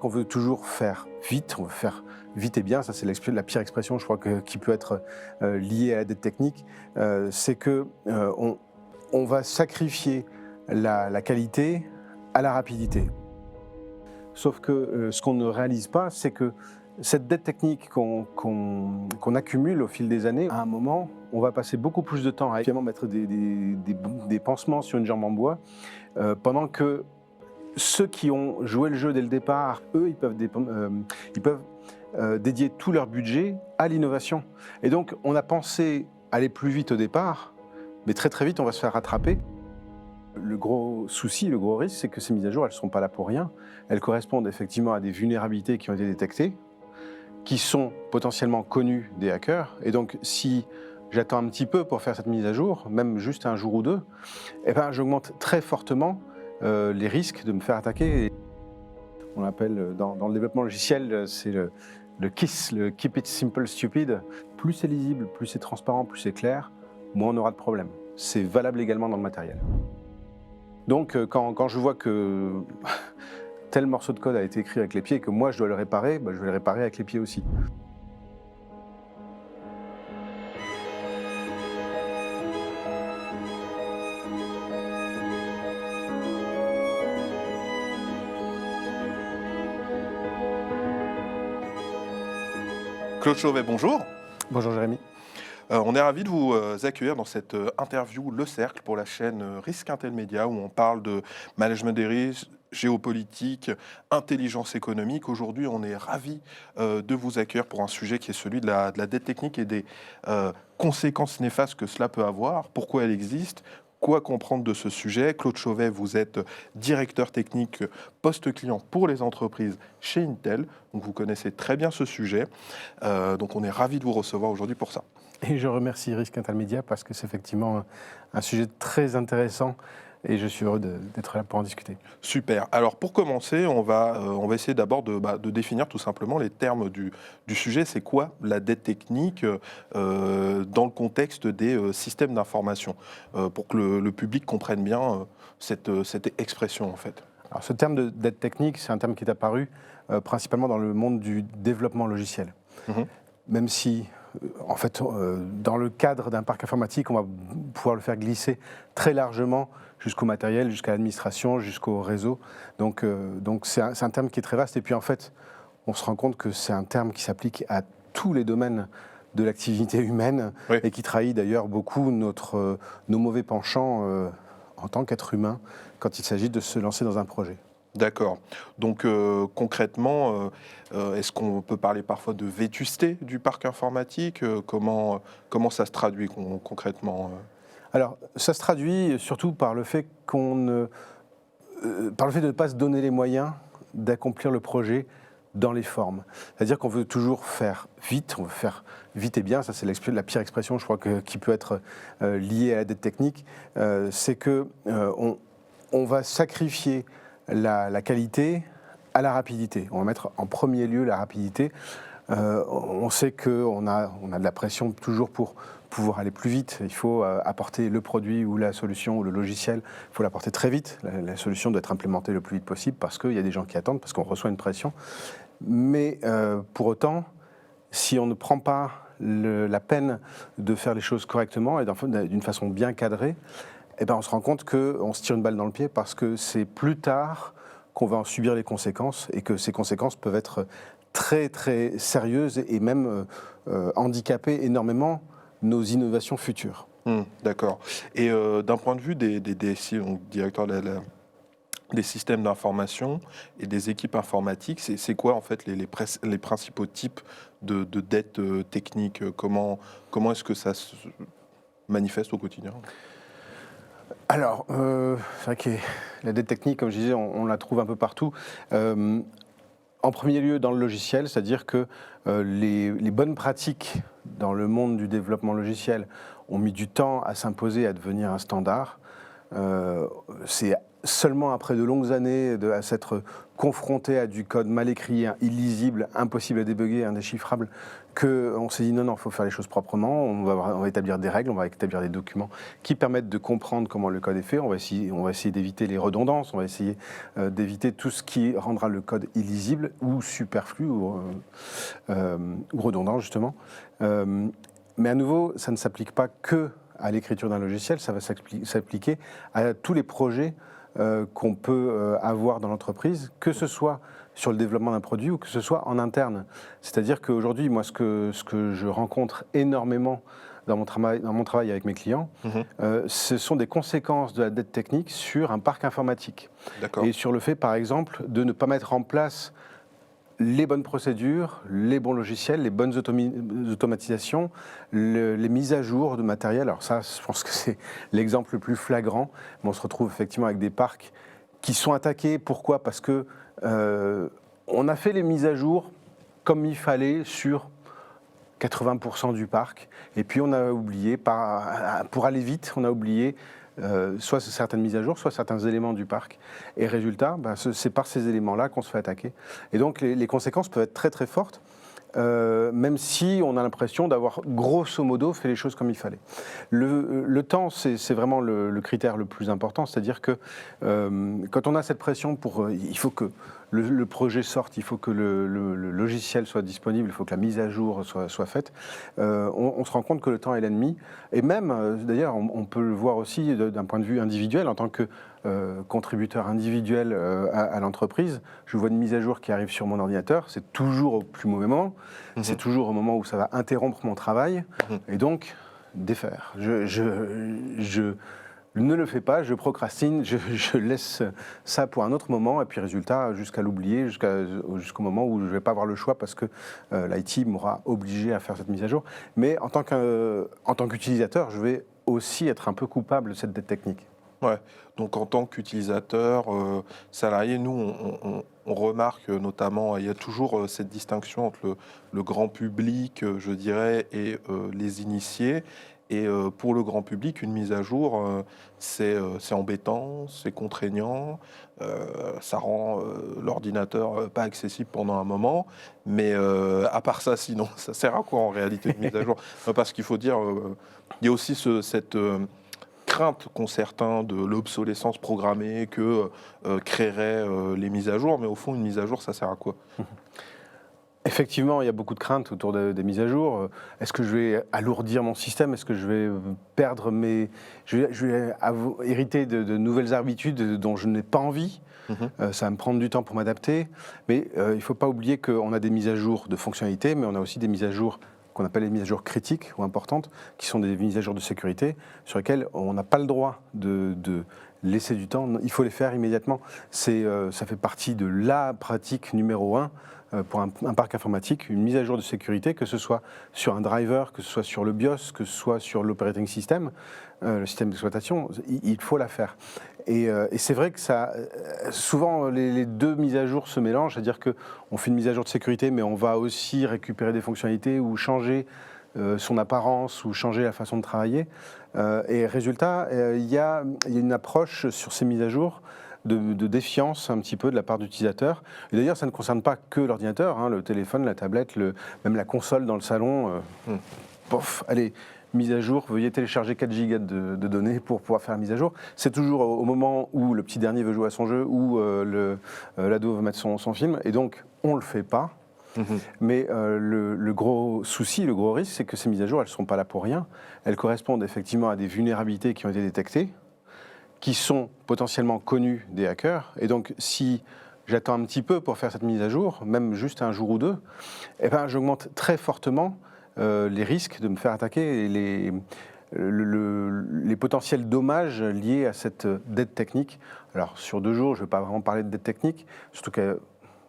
qu'on veut toujours faire vite, on veut faire vite et bien, ça c'est la pire expression je crois qui peut être liée à la dette technique, c'est que on va sacrifier la qualité à la rapidité. Sauf que ce qu'on ne réalise pas, c'est que cette dette technique qu'on accumule au fil des années, à un moment, on va passer beaucoup plus de temps à évidemment mettre des pansements sur une jambe en bois, pendant que ceux qui ont joué le jeu dès le départ, eux, ils peuvent dédier tout leur budget à l'innovation. Et donc, on a pensé aller plus vite au départ, mais très très vite, on va se faire rattraper. Le gros souci, le gros risque, c'est que ces mises à jour, elles ne sont pas là pour rien. Elles correspondent effectivement à des vulnérabilités qui ont été détectées, qui sont potentiellement connues des hackers. Et donc, si j'attends un petit peu pour faire cette mise à jour, même juste un jour ou deux, eh ben, j'augmente très fortement les risques de me faire attaquer. On appelle dans le développement logiciel, c'est le KISS, le Keep It Simple Stupid. Plus c'est lisible, plus c'est transparent, plus c'est clair, moins on aura de problèmes. C'est valable également dans le matériel. Donc quand je vois que tel morceau de code a été écrit avec les pieds et que moi je dois le réparer, je vais le réparer avec les pieds aussi. Claude Chauvet, bonjour. Bonjour Jérémy. On est ravi de vous accueillir dans cette interview Le Cercle pour la chaîne Risque Intel Média où on parle de management des risques, géopolitique, intelligence économique. Aujourd'hui, on est ravi de vous accueillir pour un sujet qui est celui de la dette technique et des conséquences néfastes que cela peut avoir, pourquoi elle existe. Quoi comprendre de ce sujet? Claude Chauvet, vous êtes directeur technique post-client pour les entreprises chez Intel. Donc vous connaissez très bien ce sujet. Donc on est ravi de vous recevoir aujourd'hui pour ça. Et je remercie Risque Intel Média parce que c'est effectivement un sujet très intéressant et je suis heureux d'être là pour en discuter. Super. Alors pour commencer, on va essayer d'abord de définir tout simplement les termes du sujet. C'est quoi la dette technique dans le contexte des systèmes d'information pour que le public comprenne bien cette expression en fait. Alors, ce terme de dette technique, c'est un terme qui est apparu principalement dans le monde du développement logiciel. Même si, en fait, dans le cadre d'un parc informatique, on va pouvoir le faire glisser très largement jusqu'au matériel, jusqu'à l'administration, jusqu'au réseau. Donc c'est un terme qui est très vaste. Et puis, en fait, on se rend compte que c'est un terme qui s'applique à tous les domaines de l'activité humaine, oui, et qui trahit d'ailleurs beaucoup nos mauvais penchants en tant qu'être humain quand il s'agit de se lancer dans un projet. D'accord. Donc concrètement, est-ce qu'on peut parler parfois de vétusté du parc informatique? Comment ça se traduit concrètement? Alors, ça se traduit surtout par le fait de ne pas se donner les moyens d'accomplir le projet dans les formes. C'est-à-dire qu'on veut toujours faire vite, on veut faire vite et bien, ça c'est la pire expression je crois qui peut être liée à la dette technique, c'est que on va sacrifier la qualité à la rapidité. On va mettre en premier lieu la rapidité. On sait qu'on a de la pression toujours pour pouvoir aller plus vite. Il faut apporter le produit ou la solution ou le logiciel, il faut l'apporter très vite. La solution doit être implémentée le plus vite possible parce qu'il y a des gens qui attendent, parce qu'on reçoit une pression. Mais pour autant, si on ne prend pas la peine de faire les choses correctement et d'une façon bien cadrée, eh ben on se rend compte qu'on se tire une balle dans le pied parce que c'est plus tard qu'on va en subir les conséquences et que ces conséquences peuvent être très très sérieuses et même handicaper énormément nos innovations futures. D'accord. Et d'un point de vue des DSI, donc directeur des systèmes d'information et des équipes informatiques, c'est quoi en fait les principaux types de dettes techniques? Comment est-ce que ça se manifeste au quotidien? Alors, c'est vrai que la dette technique, comme je disais, on la trouve un peu partout. En premier lieu dans le logiciel, c'est-à-dire que les bonnes pratiques dans le monde du développement logiciel ont mis du temps à s'imposer, à devenir un standard. C'est seulement après de longues années à s'être confronté à du code mal écrit, illisible, impossible à débugger, indéchiffrable, qu'on s'est dit non, il faut faire les choses proprement, on va établir des règles, on va établir des documents qui permettent de comprendre comment le code est fait, on va essayer d'éviter les redondances, on va essayer d'éviter tout ce qui rendra le code illisible ou superflu ou redondant justement. Mais à nouveau, ça ne s'applique pas que à l'écriture d'un logiciel, ça va s'appliquer à tous les projets qu'on peut avoir dans l'entreprise, que ce soit sur le développement d'un produit ou que ce soit en interne. C'est-à-dire qu'aujourd'hui, moi, ce que je rencontre énormément dans mon travail avec mes clients, ce sont des conséquences de la dette technique sur un parc informatique. Et sur le fait, par exemple, de ne pas mettre en place les bonnes procédures, les bons logiciels, les bonnes automatisations, les mises à jour de matériel. Alors ça, je pense que c'est l'exemple le plus flagrant. Mais on se retrouve effectivement avec des parcs qui sont attaqués. Pourquoi ? Parce que on a fait les mises à jour comme il fallait sur 80% du parc. Et puis on a oublié, pour aller vite, on a oublié soit certaines mises à jour, soit certains éléments du parc. Et résultat, c'est par ces éléments-là qu'on se fait attaquer. Et donc les conséquences peuvent être très très fortes, même si on a l'impression d'avoir grosso modo fait les choses comme il fallait. Le temps, c'est vraiment le critère le plus important, c'est-à-dire que quand on a cette pression il faut que le projet sorte, il faut que le logiciel soit disponible, il faut que la mise à jour soit faite, on se rend compte que le temps est l'ennemi. Et même, d'ailleurs, on peut le voir aussi d'un point de vue individuel, en tant que contributeur individuel à l'entreprise. Je vois une mise à jour qui arrive sur mon ordinateur, c'est toujours au plus mauvais moment, c'est toujours au moment où ça va interrompre mon travail, et donc défaire. Je ne le fais pas, je procrastine, je laisse ça pour un autre moment, et puis résultat, jusqu'à l'oublier, jusqu'au moment où je ne vais pas avoir le choix parce que l'IT m'aura obligé à faire cette mise à jour. Mais en tant qu'utilisateur, je vais aussi être un peu coupable de cette dette technique. Ouais. Donc en tant qu'utilisateur, salarié, nous, on remarque notamment, il y a toujours cette distinction entre le grand public, je dirais, et les initiés. Et pour le grand public, une mise à jour, c'est embêtant, c'est contraignant, ça rend l'ordinateur pas accessible pendant un moment. Mais à part ça, sinon, ça sert à quoi en réalité une mise à jour? Parce qu'il faut dire, il y a aussi cette crainte qu'ont certains de l'obsolescence programmée que créeraient les mises à jour. Mais au fond, une mise à jour, ça sert à quoi? Effectivement, il y a beaucoup de craintes autour des mises à jour. Est-ce que je vais alourdir mon système? Est-ce que je vais perdre je vais hériter de nouvelles habitudes dont je n'ai pas envie? Ça va me prendre du temps pour m'adapter. Mais il ne faut pas oublier qu'on a des mises à jour de fonctionnalités, mais on a aussi des mises à jour qu'on appelle les mises à jour critiques ou importantes, qui sont des mises à jour de sécurité, sur lesquelles on n'a pas le droit de laisser du temps. Il faut les faire immédiatement. Ça fait partie de la pratique numéro 1 pour un parc informatique, une mise à jour de sécurité, que ce soit sur un driver, que ce soit sur le BIOS, que ce soit sur l'operating system, le système d'exploitation, il faut la faire. Et c'est vrai que souvent les deux mises à jour se mélangent, c'est-à-dire qu'on fait une mise à jour de sécurité, mais on va aussi récupérer des fonctionnalités ou changer son apparence ou changer la façon de travailler. Et résultat, il y a une approche sur ces mises à jour de défiance un petit peu de la part d'utilisateurs. Et d'ailleurs, ça ne concerne pas que l'ordinateur, le téléphone, la tablette, même la console dans le salon. Allez, mise à jour, veuillez télécharger 4 gigas de données pour pouvoir faire la mise à jour. C'est toujours au moment où le petit dernier veut jouer à son jeu, ou l'ado veut mettre son film, et donc on ne le fait pas. Mais le gros souci, le gros risque, c'est que ces mises à jour, elles ne sont pas là pour rien. Elles correspondent effectivement à des vulnérabilités qui ont été détectées, qui sont potentiellement connues des hackers. Et donc, si j'attends un petit peu pour faire cette mise à jour, même juste un jour ou deux, j'augmente très fortement les risques de me faire attaquer et les potentiels dommages liés à cette dette technique. Alors, sur 2 jours, je ne vais pas vraiment parler de dette technique, surtout que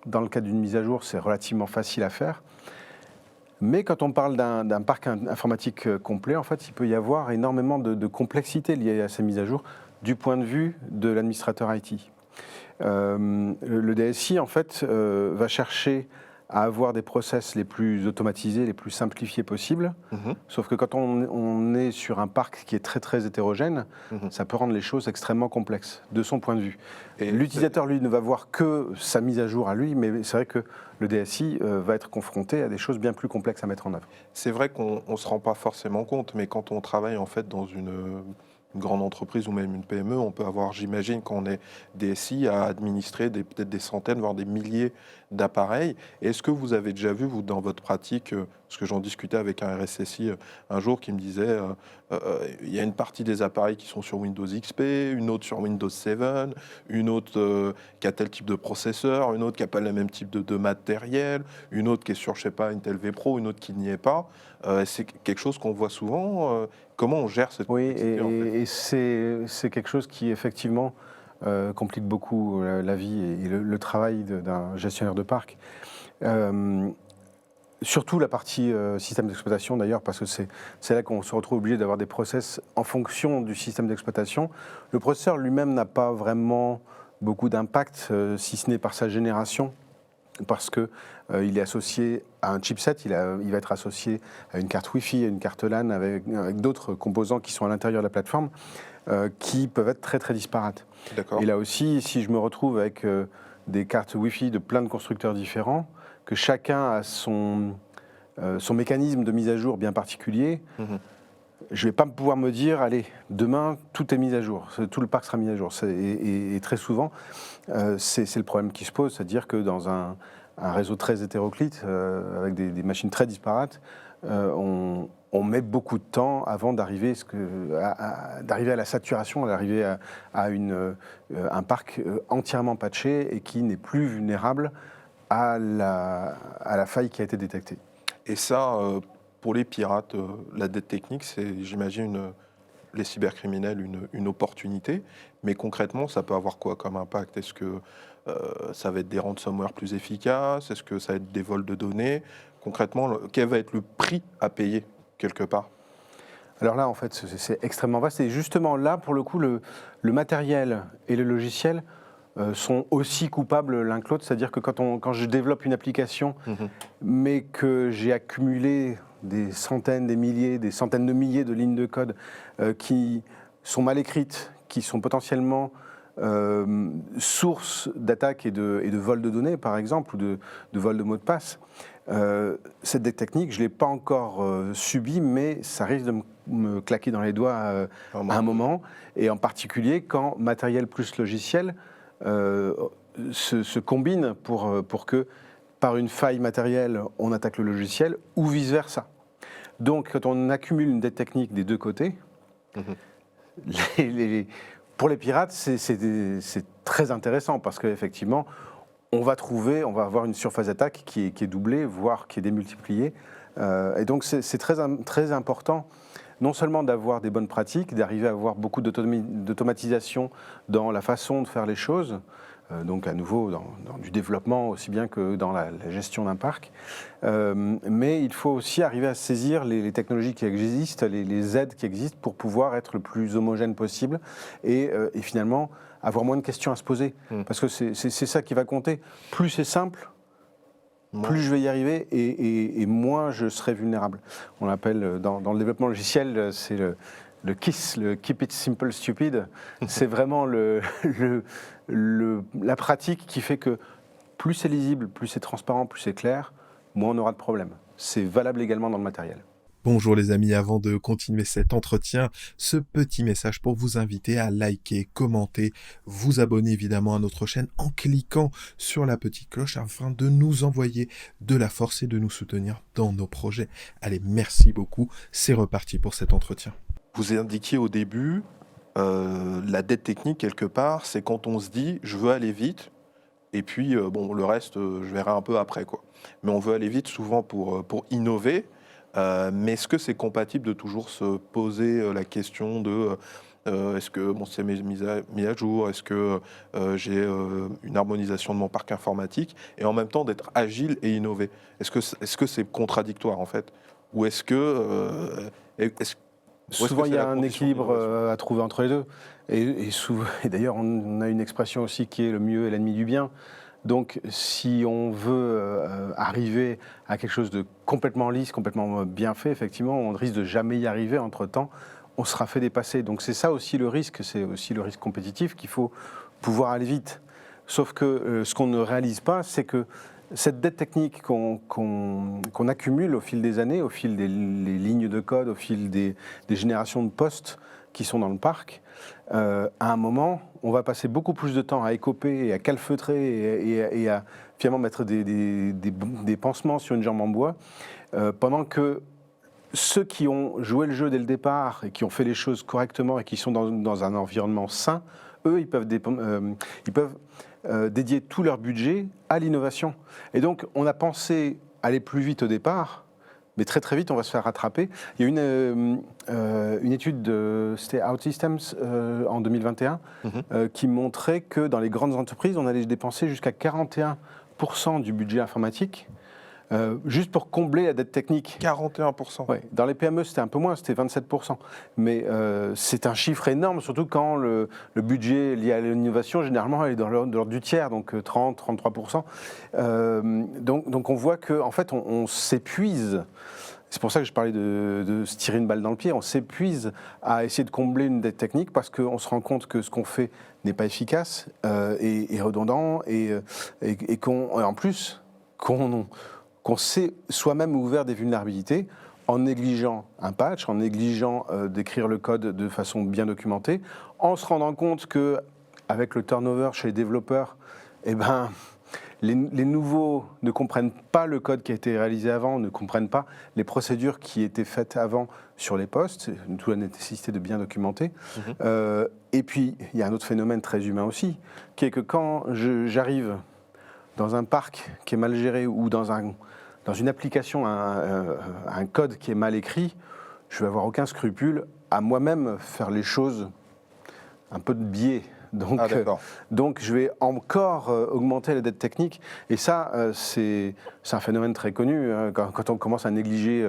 dans le cas d'une mise à jour, c'est relativement facile à faire. Mais quand on parle d'un parc informatique complet, en fait, il peut y avoir énormément de complexité liée à ces mises à jour du point de vue de l'administrateur IT. Le DSI, en fait, va chercher à avoir des process les plus automatisés, les plus simplifiés possibles. Sauf que quand on est sur un parc qui est très très hétérogène, ça peut rendre les choses extrêmement complexes, de son point de vue. Et l'utilisateur, lui, ne va voir que sa mise à jour à lui, mais c'est vrai que le DSI va être confronté à des choses bien plus complexes à mettre en œuvre. c'est vrai qu'on ne se rend pas forcément compte, mais quand on travaille en fait dans une grande entreprise ou même une PME, on peut avoir, j'imagine, quand on est DSI, à administrer peut-être des centaines, voire des milliers d'appareils. Est-ce que vous avez déjà vu, vous, dans votre pratique, parce que j'en discutais avec un RSSI un jour qui me disait, il y a une partie des appareils qui sont sur Windows XP, une autre sur Windows 7, une autre qui a tel type de processeur, une autre qui n'a pas le même type de matériel, une autre qui est sur, je sais pas, Intel V Pro, une autre qui n'y est pas. C'est quelque chose qu'on voit souvent. Comment on gère cette Oui, complexité, en fait et c'est quelque chose qui, effectivement, complique beaucoup la vie et le travail d'un gestionnaire de parc. Surtout la partie système d'exploitation, d'ailleurs, parce que c'est là qu'on se retrouve obligé d'avoir des process en fonction du système d'exploitation. Le processeur lui-même n'a pas vraiment beaucoup d'impact, si ce n'est par sa génération, parce qu'il est associé à un chipset, il va être associé à une carte Wi-Fi, à une carte LAN, avec d'autres composants qui sont à l'intérieur de la plateforme, qui peuvent être très très disparates. D'accord. Et là aussi, si je me retrouve avec des cartes Wi-Fi de plein de constructeurs différents, que chacun a son mécanisme de mise à jour bien particulier, je ne vais pas pouvoir me dire, allez, demain, tout est mis à jour, tout le parc sera mis à jour. Et très souvent, c'est le problème qui se pose, c'est-à-dire que dans un réseau très hétéroclite, avec des machines très disparates, on met beaucoup de temps avant d'arriver à la saturation, d'arriver à un parc entièrement patché et qui n'est plus vulnérable à la faille qui a été détectée. Et ça, pour les pirates, la dette technique, c'est, j'imagine, les cybercriminels, une opportunité. Mais concrètement, ça peut avoir quoi comme impact? Est-ce que ça va être des ransomware plus efficaces? Est-ce que ça va être des vols de données? Concrètement, quel va être le prix à payer quelque part? Alors là, en fait, c'est extrêmement vaste. Et justement, là, pour le coup, le matériel et le logiciel sont aussi coupables l'un que l'autre. C'est-à-dire que quand je développe une application, mais que j'ai accumulé des centaines, des milliers, des centaines de milliers de lignes de code qui sont mal écrites, qui sont potentiellement source d'attaques et de vol de données, par exemple, ou de vol de mots de passe, cette dette technique, je ne l'ai pas encore subie, mais ça risque de me claquer dans les doigts à un moment, et en particulier quand matériel plus logiciel se combinent pour que, par une faille matérielle, on attaque le logiciel, ou vice-versa. Donc, quand on accumule une dette technique des deux côtés, pour les pirates, c'est très intéressant, parce qu'effectivement, on va avoir une surface d'attaque qui est doublée, voire qui est démultipliée. Et donc, c'est très important, non seulement d'avoir des bonnes pratiques, d'arriver à avoir beaucoup d'automatisation dans la façon de faire les choses, donc à nouveau dans du développement aussi bien que dans la gestion d'un parc, mais il faut aussi arriver à saisir les technologies qui existent, les aides qui existent pour pouvoir être le plus homogène possible et finalement avoir moins de questions à se poser, parce que c'est ça qui va compter. Plus c'est simple, plus je vais y arriver et moins je serai vulnérable. On l'appelle dans le développement logiciel, c'est le KISS, le Keep It Simple Stupid. C'est vraiment la pratique qui fait que plus c'est lisible, plus c'est transparent, plus c'est clair, moins on aura de problèmes. C'est valable également dans le matériel. Bonjour les amis, avant de continuer cet entretien, ce petit message pour vous inviter à liker, commenter, vous abonner évidemment à notre chaîne en cliquant sur la petite cloche afin de nous envoyer de la force et de nous soutenir dans nos projets. Allez, merci beaucoup, c'est reparti pour cet entretien. Vous indiquiez au début, la dette technique quelque part, c'est quand on se dit je veux aller vite, et puis bon, le reste, je verrai un peu après, quoi. Mais on veut aller vite souvent pour innover. Mais est-ce que c'est compatible de toujours se poser la question de est-ce que mon système est mis à jour, est-ce que j'ai une harmonisation de mon parc informatique, et en même temps d'être agile et innover? Est-ce que c'est contradictoire en fait? Ou est-ce que... Souvent, il y a un équilibre à trouver entre les deux. Et d'ailleurs, on a une expression aussi qui est le mieux est l'ennemi du bien. Donc, si on veut arriver à quelque chose de complètement lisse, complètement bien fait, effectivement, on risque de jamais y arriver. Entre-temps, on sera fait dépasser. Donc, c'est ça aussi le risque. C'est aussi le risque compétitif qu'il faut pouvoir aller vite. Sauf que ce qu'on ne réalise pas, c'est que cette dette technique qu'on accumule au fil des années, au fil des lignes de code, au fil des générations de postes qui sont dans le parc, à un moment, on va passer beaucoup plus de temps à écoper et à calfeutrer et à finalement mettre des pansements sur une jambe en bois, pendant que ceux qui ont joué le jeu dès le départ et qui ont fait les choses correctement et qui sont dans un environnement sain, eux, ils peuvent dédier tout leur budget à l'innovation. Et donc, on a pensé aller plus vite au départ, mais très très vite, on va se faire rattraper. Il y a une étude, c'était OutSystems en 2021, qui montrait que dans les grandes entreprises, on allait dépenser jusqu'à 41% du budget informatique, juste pour combler la dette technique. 41%. Ouais. Dans les PME, c'était un peu moins, c'était 27%. Mais c'est un chiffre énorme, surtout quand le budget lié à l'innovation, généralement, est dans l'ordre du tiers, donc 30-33%. Donc on voit qu'en fait, on s'épuise. C'est pour ça que je parlais de se tirer une balle dans le pied. On s'épuise à essayer de combler une dette technique parce qu'on se rend compte que ce qu'on fait n'est pas efficace et redondant et en plus, qu'on s'est soi-même ouvert des vulnérabilités en négligeant un patch, en négligeant d'écrire le code de façon bien documentée, en se rendant compte qu'avec le turnover chez les développeurs, eh ben, les nouveaux ne comprennent pas le code qui a été réalisé avant, ne comprennent pas les procédures qui étaient faites avant sur les postes, d'où la nécessité de bien documenter. Et puis, il y a un autre phénomène très humain aussi, qui est que quand j'arrive dans un parc qui est mal géré ou dans une application, un code qui est mal écrit, je vais avoir aucun scrupule à moi-même faire les choses un peu de biais. Donc je vais encore augmenter la dette technique. Et ça, c'est un phénomène très connu. Quand on commence à négliger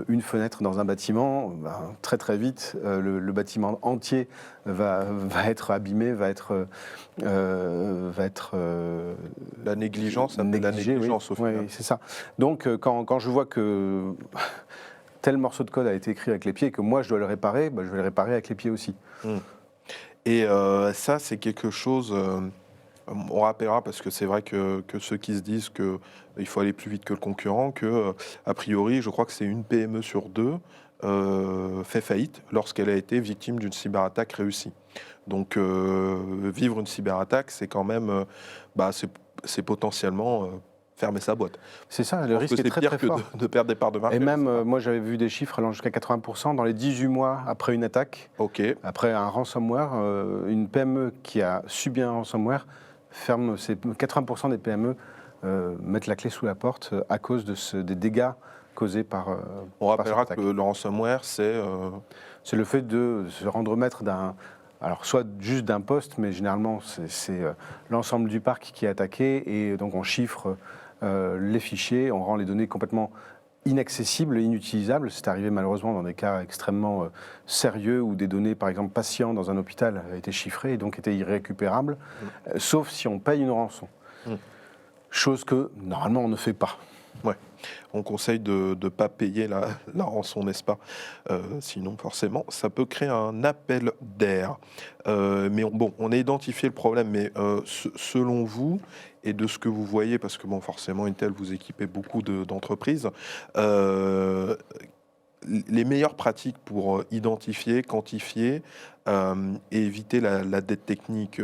une fenêtre dans un bâtiment, ben, très très vite, le bâtiment entier va être abîmé, va être la négligence, la négligence au final. Oui, c'est ça. Donc quand je vois que tel morceau de code a été écrit avec les pieds et que moi je dois le réparer, ben, je vais le réparer avec les pieds aussi. Et ça, c'est quelque chose, on rappellera, parce que c'est vrai que ceux qui se disent qu'il faut aller plus vite que le concurrent, a priori, je crois que c'est une PME sur deux fait faillite lorsqu'elle a été victime d'une cyberattaque réussie. Donc, vivre une cyberattaque, c'est quand même, c'est potentiellement fermer sa boîte. C'est ça, le risque est très très fort. De perdre des parts de marché. Et même, moi j'avais vu des chiffres allant jusqu'à 80% dans les 18 mois après une attaque, après un ransomware, une PME qui a subi un ransomware, 80% des PME mettent la clé sous la porte à cause des dégâts causés par On rappellera que le ransomware, c'est le fait de se rendre maître alors soit juste d'un poste, mais généralement c'est l'ensemble du parc qui est attaqué et donc on chiffre les fichiers, on rend les données complètement inaccessibles et inutilisables. C'est arrivé malheureusement dans des cas extrêmement sérieux où des données, par exemple patients dans un hôpital, avaient été chiffrées et donc étaient irrécupérables, sauf si on paye une rançon. Chose que normalement on ne fait pas. Ouais. On conseille de ne pas payer la rançon, n'est-ce pas? Sinon, forcément, ça peut créer un appel d'air. Mais on a identifié le problème, mais selon vous, et de ce que vous voyez, parce que forcément, Intel, vous équipez beaucoup d'entreprises, les meilleures pratiques pour identifier, quantifier et éviter la dette technique,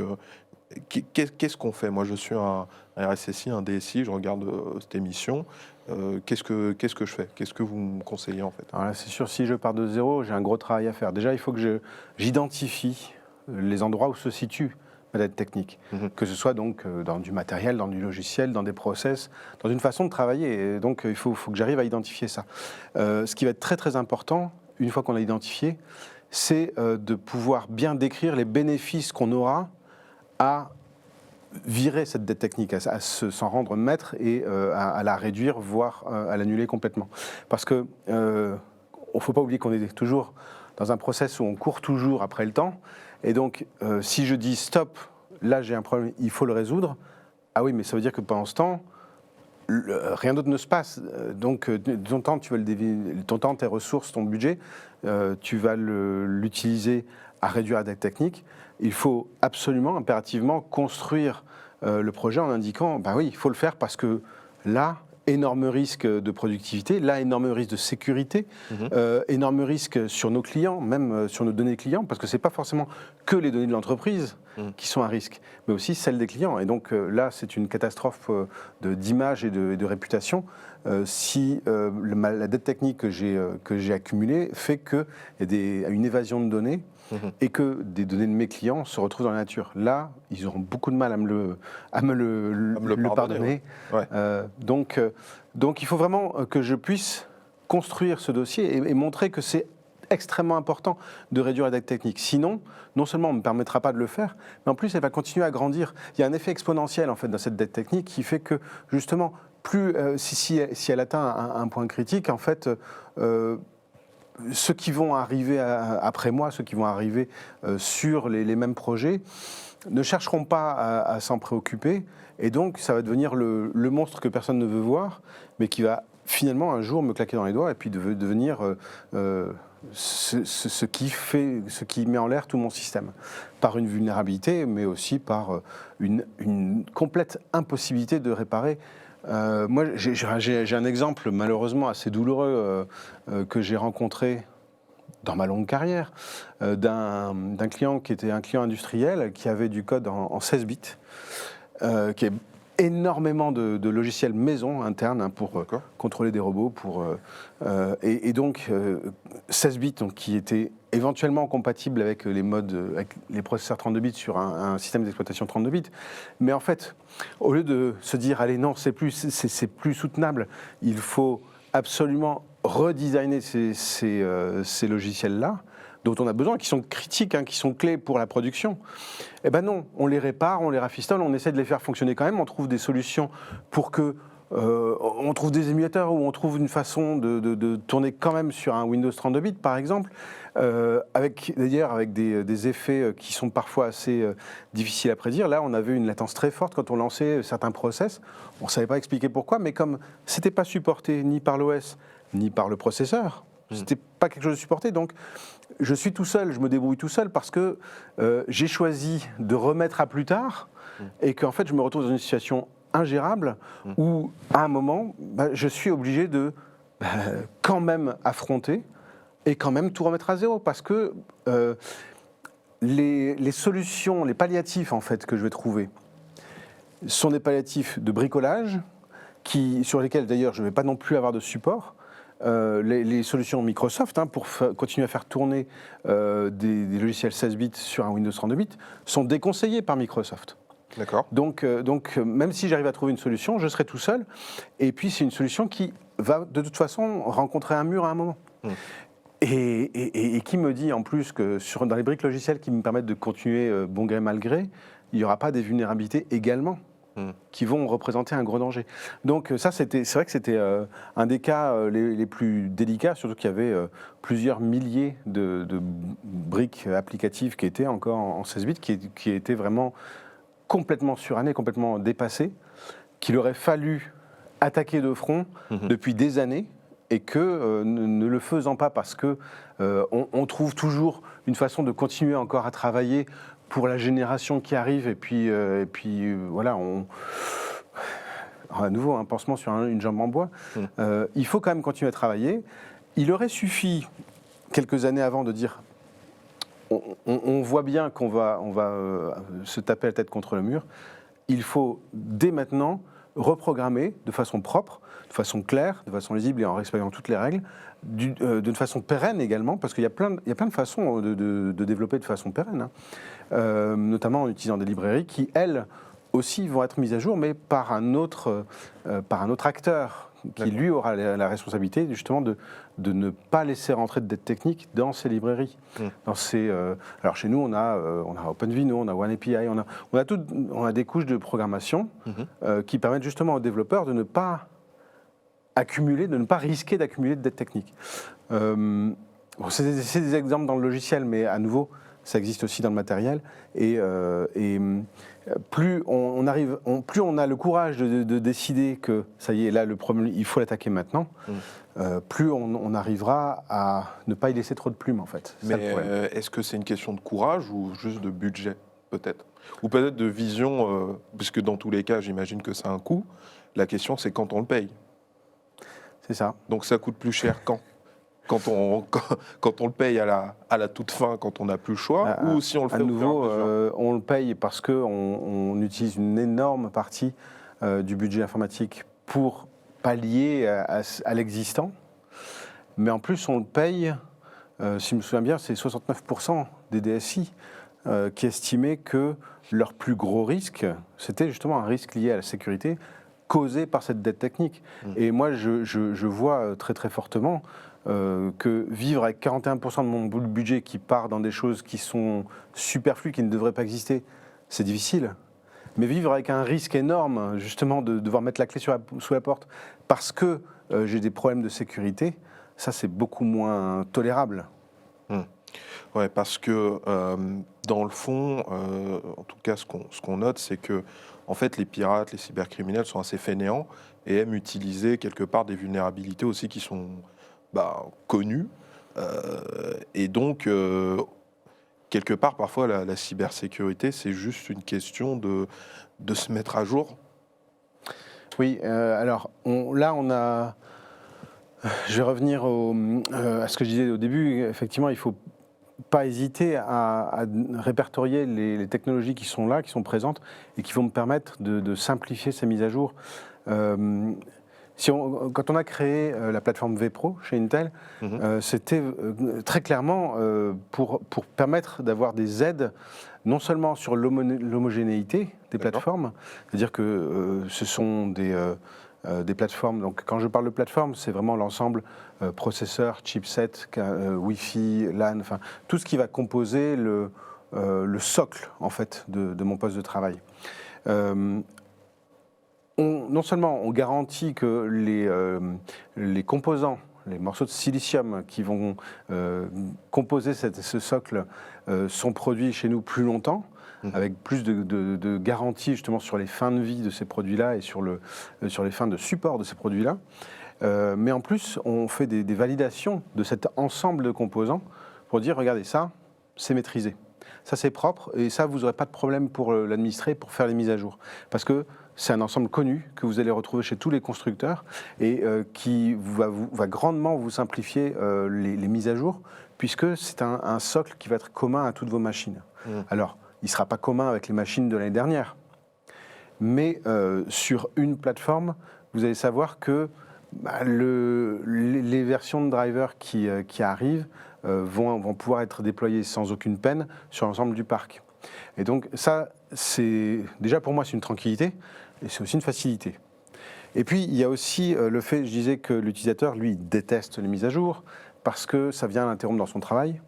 qu'est-ce qu'on fait? Moi, je suis un RSSI, un DSI, je regarde cette émission. Qu'est-ce que je fais? Qu'est-ce que vous me conseillez en fait? Alors là, c'est sûr, si je pars de zéro, j'ai un gros travail à faire. Déjà, il faut que j'identifie les endroits où se situe ma dette technique. Que ce soit donc dans du matériel, dans du logiciel, dans des process, dans une façon de travailler. Et donc, il faut que j'arrive à identifier ça. Ce qui va être très très important, une fois qu'on l'a identifié, c'est de pouvoir bien décrire les bénéfices qu'on aura à virer cette dette technique, à s'en rendre maître et à la réduire, voire à l'annuler complètement. Parce que ne faut pas oublier qu'on est toujours dans un process où on court toujours après le temps. Et donc, si je dis stop, là j'ai un problème, il faut le résoudre, Ah oui, mais ça veut dire que pendant ce temps, rien d'autre ne se passe. Donc, ton temps, ton temps, tes ressources, ton budget, tu vas l'utiliser à réduire la dette technique. Il faut absolument, impérativement, construire le projet en indiquant, bah oui, il faut le faire parce que là, énorme risque de productivité, là, énorme risque de sécurité, énorme risque sur nos clients, même sur nos données clients, parce que ce n'est pas forcément que les données de l'entreprise qui sont à risque, mais aussi celles des clients. Et donc là, c'est une catastrophe d'image et de réputation si la dette technique que j'ai accumulée fait qu'il y a une évasion de données et que des données de mes clients se retrouvent dans la nature. Là, ils auront beaucoup de mal à me le pardonner. Ouais. Donc, il faut vraiment que je puisse construire ce dossier et montrer que c'est extrêmement important de réduire la dette technique. Sinon, non seulement on ne me permettra pas de le faire, mais en plus, elle va continuer à grandir. Il y a un effet exponentiel, en fait, dans cette dette technique qui fait que, justement, si elle atteint un point critique, en fait, ceux qui vont arriver après moi, ceux qui vont arriver sur les mêmes projets, ne chercheront pas à s'en préoccuper. Et donc, ça va devenir le monstre que personne ne veut voir, mais qui va finalement un jour me claquer dans les doigts et puis devenir ce qui met en l'air tout mon système. Par une vulnérabilité, mais aussi par une complète impossibilité de réparer. Moi, j'ai un exemple malheureusement assez douloureux que j'ai rencontré dans ma longue carrière, d'un client qui était un client industriel qui avait du code en 16 bits, qui est énormément de logiciels maison internes pour contrôler des robots, et donc 16 bits donc, qui étaient éventuellement compatibles avec les processeurs 32 bits sur un système d'exploitation 32 bits. Mais en fait, au lieu de se dire allez non, c'est plus soutenable, il faut absolument redesigner ces logiciels-là, dont on a besoin, qui sont critiques, qui sont clés pour la production. Eh ben non, on les répare, on les rafistole, on essaie de les faire fonctionner quand même, on trouve des solutions pour que... on trouve des émulateurs où on trouve une façon de tourner quand même sur un Windows 32 bits, par exemple, avec des effets qui sont parfois assez difficiles à prédire. Là, on avait une latence très forte quand on lançait certains process. On ne savait pas expliquer pourquoi, mais comme ce n'était pas supporté ni par l'OS, ni par le processeur, c'était pas quelque chose de supporté, donc je suis tout seul, je me débrouille tout seul parce que j'ai choisi de remettre à plus tard et qu'en fait je me retrouve dans une situation ingérable où à un moment je suis obligé de quand même affronter et quand même tout remettre à zéro parce que les solutions, les palliatifs en fait que je vais trouver sont des palliatifs de bricolage sur lesquels d'ailleurs je ne vais pas non plus avoir de support. Les solutions Microsoft pour continuer à faire tourner des logiciels 16 bits sur un Windows 32 bits sont déconseillées par Microsoft. D'accord. Donc, même si j'arrive à trouver une solution, je serai tout seul. Et puis, c'est une solution qui va de toute façon rencontrer un mur à un moment. Et qui me dit en plus que dans les briques logicielles qui me permettent de continuer bon gré mal gré, il n'y aura pas des vulnérabilités également qui vont représenter un gros danger. Donc ça, c'est vrai que c'était un des cas les plus délicats, surtout qu'il y avait plusieurs milliers de briques applicatives qui étaient encore en 16 bits, qui étaient vraiment complètement surannées, complètement dépassées, qu'il aurait fallu attaquer de front depuis des années, et que ne le faisant pas parce que on trouve toujours une façon de continuer encore à travailler pour la génération qui arrive, et puis voilà, à nouveau un pansement sur une jambe en bois. Il faut quand même continuer à travailler. Il aurait suffi quelques années avant de dire on voit bien qu'on va se taper la tête contre le mur. Il faut dès maintenant reprogrammer de façon propre, de façon claire, de façon lisible et en respectant toutes les règles, d'une façon pérenne également, parce qu'il y a plein de façons de développer de façon pérenne, notamment en utilisant des librairies qui, elles, aussi vont être mises à jour, mais par un autre acteur qui, lui, aura la responsabilité justement de ne pas laisser rentrer de dette technique dans ces librairies. Alors chez nous, on a OpenVINO, on a OneAPI, on a des couches de programmation qui permettent justement aux développeurs de ne pas accumuler, de ne pas risquer d'accumuler de dette technique. C'est des exemples dans le logiciel, mais à nouveau, ça existe aussi dans le matériel. Et plus plus on a le courage de décider que ça y est, là, le problème, il faut l'attaquer maintenant, plus on arrivera à ne pas y laisser trop de plumes, en fait. C'est ça, Mais le problème. est-ce que c'est une question de courage ou juste de budget, peut-être? Ou peut-être de vision, puisque dans tous les cas, j'imagine que ça a un coût. La question, c'est quand on le paye. C'est ça. Donc ça coûte plus cher quand on le paye à la toute fin, quand on n'a plus le choix, ou si on le fait À nouveau, au fur et à mesure. on le paye parce qu'on utilise une énorme partie du budget informatique pour pallier à l'existant. Mais en plus, on le paye, si je me souviens bien, c'est 69% des DSI qui estimaient que leur plus gros risque, c'était justement un risque lié à la sécurité causé par cette dette technique. Et moi, je vois très très fortement que vivre avec 41% de mon budget qui part dans des choses qui sont superflues, qui ne devraient pas exister, c'est difficile. Mais vivre avec un risque énorme, justement, de devoir mettre la clé sous la porte parce que j'ai des problèmes de sécurité, ça c'est beaucoup moins tolérable. Ouais, parce que dans le fond, en tout cas, ce qu'on note, c'est que en fait, les pirates, les cybercriminels sont assez fainéants et aiment utiliser quelque part des vulnérabilités aussi qui sont connues. Et donc, quelque part, parfois, la cybersécurité, c'est juste une question de se mettre à jour. Oui, alors là, on a. Je vais revenir à ce que je disais au début. Effectivement, il ne faut pas hésiter à répertorier les technologies qui sont là, qui sont présentes et qui vont me permettre de simplifier ces mises à jour. Quand on a créé la plateforme vPro chez Intel, c'était très clairement pour permettre d'avoir des aides non seulement sur l'homogénéité des plateformes, c'est-à-dire que ce sont des plateformes. Donc, quand je parle de plateforme, c'est vraiment l'ensemble processeur, chipset, Wi-Fi, LAN, enfin tout ce qui va composer le socle en fait de mon poste de travail. Non seulement on garantit que les composants, les morceaux de silicium qui vont composer ce socle sont produits chez nous plus longtemps, avec plus de garanties justement sur les fins de vie de ces produits-là et sur les fins de support de ces produits-là. Mais en plus, on fait des validations de cet ensemble de composants pour dire, regardez, ça, c'est maîtrisé. Ça, c'est propre, et ça, vous n'aurez pas de problème pour l'administrer, pour faire les mises à jour. Parce que c'est un ensemble connu que vous allez retrouver chez tous les constructeurs et qui va grandement vous simplifier les mises à jour, puisque c'est un socle qui va être commun à toutes vos machines. Alors, il ne sera pas commun avec les machines de l'année dernière, mais sur une plateforme, vous allez savoir que les versions de drivers qui arrivent vont pouvoir être déployées sans aucune peine sur l'ensemble du parc. Et donc ça, c'est déjà pour moi, c'est une tranquillité et c'est aussi une facilité. Et puis il y a aussi le fait, je disais que l'utilisateur, lui, déteste les mises à jour parce que ça vient l'interrompre dans son travail.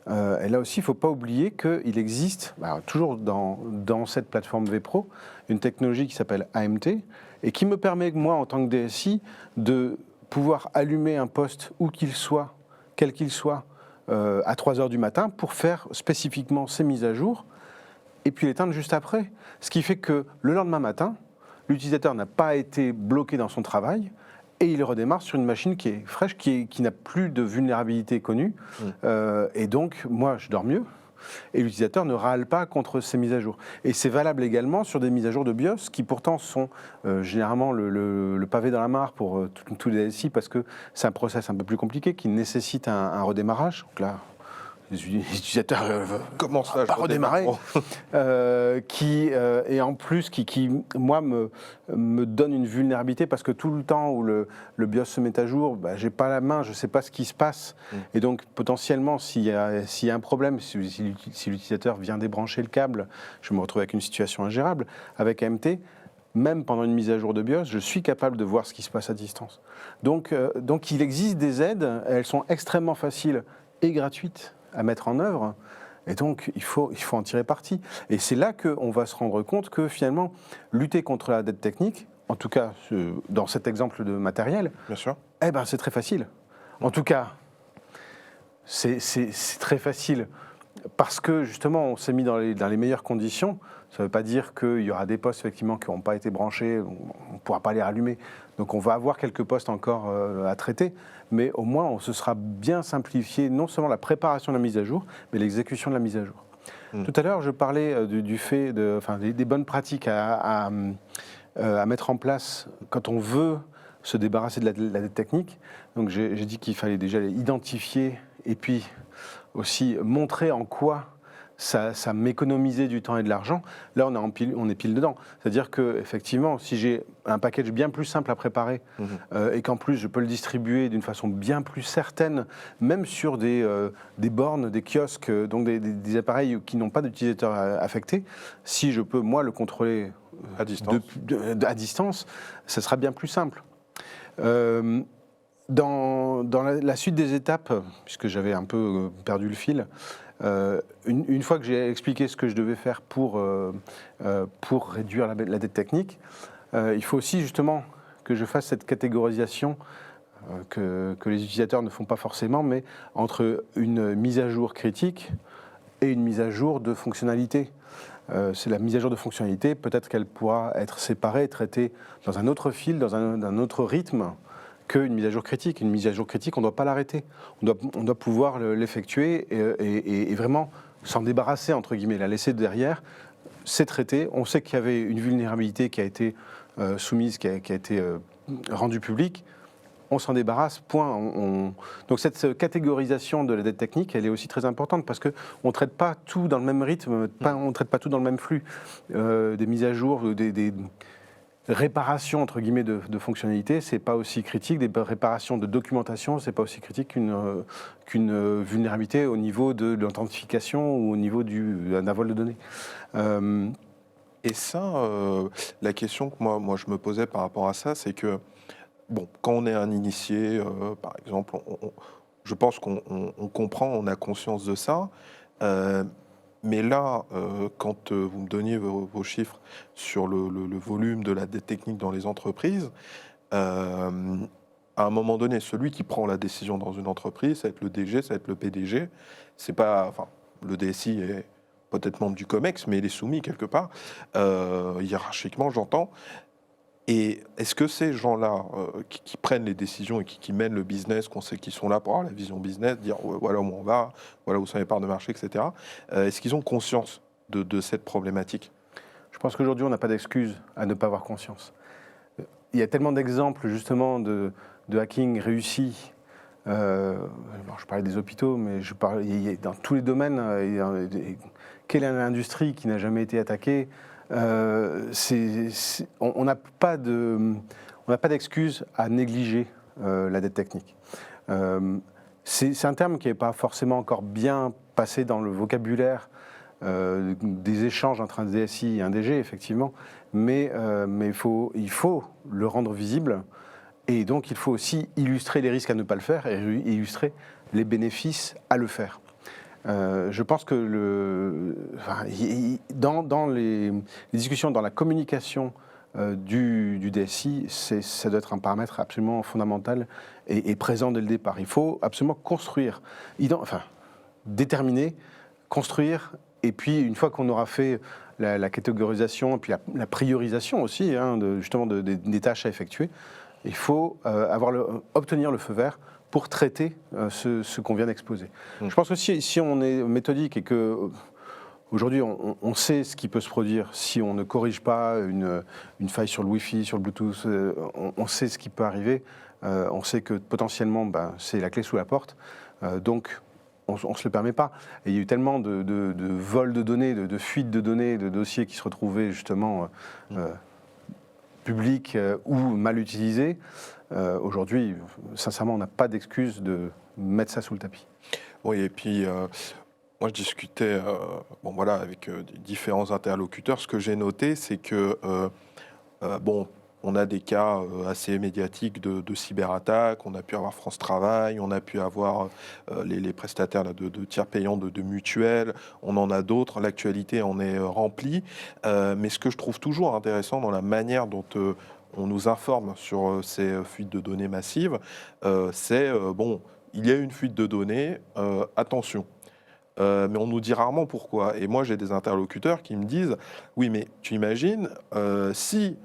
Et là aussi, il ne faut pas oublier qu'il existe, toujours dans cette plateforme vPro, une technologie qui s'appelle AMT et qui me permet, moi, en tant que DSI, de pouvoir allumer un poste où qu'il soit, quel qu'il soit, à 3 heures du matin pour faire spécifiquement ces mises à jour et puis l'éteindre juste après. Ce qui fait que le lendemain matin, l'utilisateur n'a pas été bloqué dans son travail et il redémarre sur une machine qui est fraîche, qui n'a plus de vulnérabilité connue. Et donc, moi, je dors mieux. Et l'utilisateur ne râle pas contre ces mises à jour. Et c'est valable également sur des mises à jour de BIOS qui pourtant sont généralement le pavé dans la mare pour tous les DSI parce que c'est un process un peu plus compliqué qui nécessite un redémarrage. Donc là, les utilisateurs Comment ça, pas redémarrer, et en plus qui moi me donne une vulnérabilité parce que tout le temps où le BIOS se met à jour, j'ai pas la main, je sais pas ce qui se passe et donc potentiellement s'il y a un problème, si l'utilisateur vient débrancher le câble, je me retrouve avec une situation ingérable. Avec AMT, même pendant une mise à jour de BIOS, je suis capable de voir ce qui se passe à distance. Donc il existe des aides, elles sont extrêmement faciles et gratuites à mettre en œuvre, et donc il faut en tirer parti. Et c'est là qu'on va se rendre compte que finalement, lutter contre la dette technique, en tout cas dans cet exemple de matériel, bien sûr, c'est très facile. En tout cas, c'est très facile parce que justement, on s'est mis dans les meilleures conditions. Ça ne veut pas dire qu'il y aura des postes effectivement qui n'ont pas été branchés, on ne pourra pas les rallumer. Donc on va avoir quelques postes encore à traiter, mais au moins on se sera bien simplifié non seulement la préparation de la mise à jour, mais l'exécution de la mise à jour. Tout à l'heure, je parlais du fait des bonnes pratiques à mettre en place quand on veut se débarrasser de la dette technique. Donc j'ai dit qu'il fallait déjà identifier et puis aussi montrer en quoi ça m'économisait du temps et de l'argent. Là, on est pile dedans. C'est-à-dire qu'effectivement, si j'ai un package bien plus simple à préparer et qu'en plus je peux le distribuer d'une façon bien plus certaine, même sur des bornes, des kiosques, donc des appareils qui n'ont pas d'utilisateurs affectés, si je peux, moi, le contrôler à distance, ça sera bien plus simple. Dans la suite des étapes, puisque j'avais un peu perdu le fil, une fois que j'ai expliqué ce que je devais faire pour réduire la dette technique, il faut aussi justement que je fasse cette catégorisation que les utilisateurs ne font pas forcément, mais entre une mise à jour critique et une mise à jour de fonctionnalité. C'est la mise à jour de fonctionnalité, peut-être qu'elle pourra être séparée, traitée dans un autre fil, dans un autre rythme qu'une mise à jour critique. Une mise à jour critique, on ne doit pas l'arrêter. On doit pouvoir l'effectuer et vraiment s'en débarrasser, entre guillemets, la laisser derrière. C'est traité. On sait qu'il y avait une vulnérabilité qui a été soumise, qui a été rendue publique. On s'en débarrasse, point. Donc cette catégorisation de la dette technique, elle est aussi très importante parce qu'on ne traite pas tout dans le même rythme, on ne traite pas tout dans le même flux. Des mises à jour, des réparations entre guillemets de fonctionnalités, c'est pas aussi critique. Des réparations de documentation, c'est pas aussi critique qu'une vulnérabilité au niveau de l'authentification ou au niveau d'un vol de données. Et ça, la question que moi je me posais par rapport à ça, c'est que bon, quand on est un initié, par exemple, je pense qu'on comprend, on a conscience de ça. Mais là, quand vous me donniez vos chiffres sur le volume de la dette technique dans les entreprises, à un moment donné, celui qui prend la décision dans une entreprise, ça va être le DG, ça va être le PDG. C'est pas, enfin, le DSI est peut-être membre du COMEX, mais il est soumis quelque part, hiérarchiquement, j'entends. Et est-ce que ces gens-là qui prennent les décisions et qui mènent le business, qu'on sait qu'ils sont là pour avoir la vision business, dire voilà où on va, voilà où sont les parts de marché, etc., est-ce qu'ils ont conscience de cette problématique? Je pense qu'aujourd'hui, on n'a pas d'excuse à ne pas avoir conscience. Il y a tellement d'exemples justement de hacking réussi. Je parlais des hôpitaux, mais dans tous les domaines. Quelle est l'industrie qui n'a jamais été attaquée? On n'a pas d'excuse à négliger la dette technique. C'est un terme qui n'est pas forcément encore bien passé dans le vocabulaire des échanges entre un DSI et un DG, effectivement, mais il faut le rendre visible, et donc il faut aussi illustrer les risques à ne pas le faire et illustrer les bénéfices à le faire. Je pense que dans les discussions, dans la communication du DSI, ça doit être un paramètre absolument fondamental et présent dès le départ. Il faut absolument construire, déterminer, construire, et puis une fois qu'on aura fait la catégorisation et puis la priorisation aussi, justement des tâches à effectuer, il faut obtenir le feu vert pour traiter ce qu'on vient d'exposer. Je pense que si on est méthodique et que aujourd'hui on sait ce qui peut se produire si on ne corrige pas une faille sur le Wi-Fi, sur le Bluetooth, on sait ce qui peut arriver, on sait que potentiellement c'est la clé sous la porte, donc on ne se le permet pas. Et il y a eu tellement de vols de données, de fuites de données, de dossiers qui se retrouvaient justement publics ou mal utilisés. Aujourd'hui, sincèrement, on n'a pas d'excuse de mettre ça sous le tapis. Oui, et puis moi je discutais avec différents interlocuteurs. Ce que j'ai noté, c'est que on a des cas assez médiatiques de cyberattaques. On a pu avoir France Travail, on a pu avoir les prestataires là, de tiers payants de mutuelles. On en a d'autres. L'actualité en est remplie. Mais ce que je trouve toujours intéressant dans la manière dont on nous informe sur ces fuites de données massives, il y a une fuite de données, attention. mais on nous dit rarement pourquoi. Et moi, j'ai des interlocuteurs qui me disent, oui, mais tu imagines, si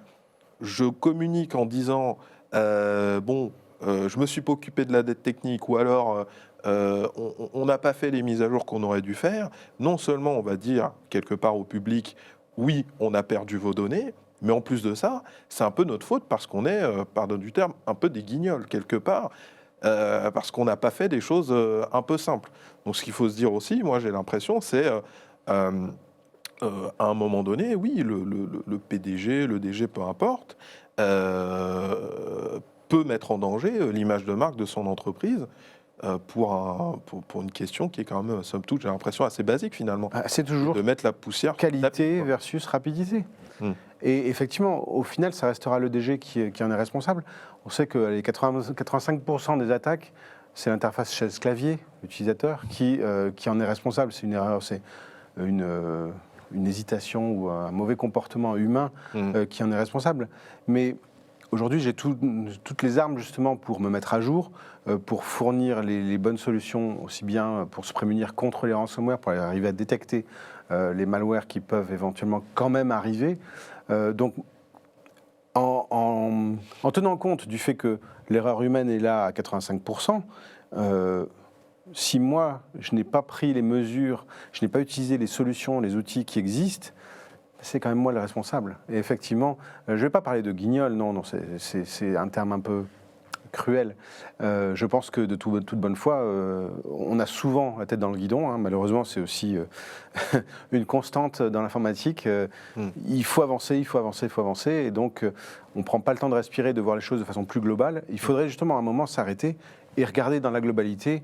je communique en disant, je me suis pas occupé de la dette technique, ou alors on n'a pas fait les mises à jour qu'on aurait dû faire, non seulement on va dire quelque part au public, oui, on a perdu vos données, mais en plus de ça, c'est un peu notre faute parce qu'on est, pardon du terme, un peu des guignols quelque part, parce qu'on n'a pas fait des choses un peu simples. Donc ce qu'il faut se dire aussi, moi j'ai l'impression, c'est euh, à un moment donné, oui, le PDG, le DG, peu importe, peut mettre en danger l'image de marque de son entreprise pour une question qui est quand même, somme toute, j'ai l'impression, assez basique finalement, C'est toujours de mettre la poussière sur le tapis, qualité quoi. versus rapidité. Hmm. Et effectivement, au final, ça restera le DG qui en est responsable. On sait que les 85% des attaques, c'est l'interface chaise-clavier, l'utilisateur, qui en est responsable. C'est une erreur, c'est une hésitation ou un mauvais comportement humain qui en est responsable. Mais aujourd'hui, j'ai toutes les armes justement pour me mettre à jour, pour fournir les bonnes solutions, aussi bien pour se prémunir contre les ransomware, pour arriver à détecter les malwares qui peuvent éventuellement quand même arriver. Donc, en tenant compte du fait que l'erreur humaine est là à 85%, si moi, je n'ai pas pris les mesures, je n'ai pas utilisé les solutions, les outils qui existent, c'est quand même moi le responsable. Et effectivement, je ne vais pas parler de guignol, non, c'est un terme un peu cruel. Je pense que de toute bonne foi, on a souvent la tête dans le guidon, hein. Malheureusement, c'est aussi une constante dans l'informatique. Il faut avancer, il faut avancer, il faut avancer. Et donc, on ne prend pas le temps de respirer, de voir les choses de façon plus globale. Il faudrait justement à un moment s'arrêter et regarder dans la globalité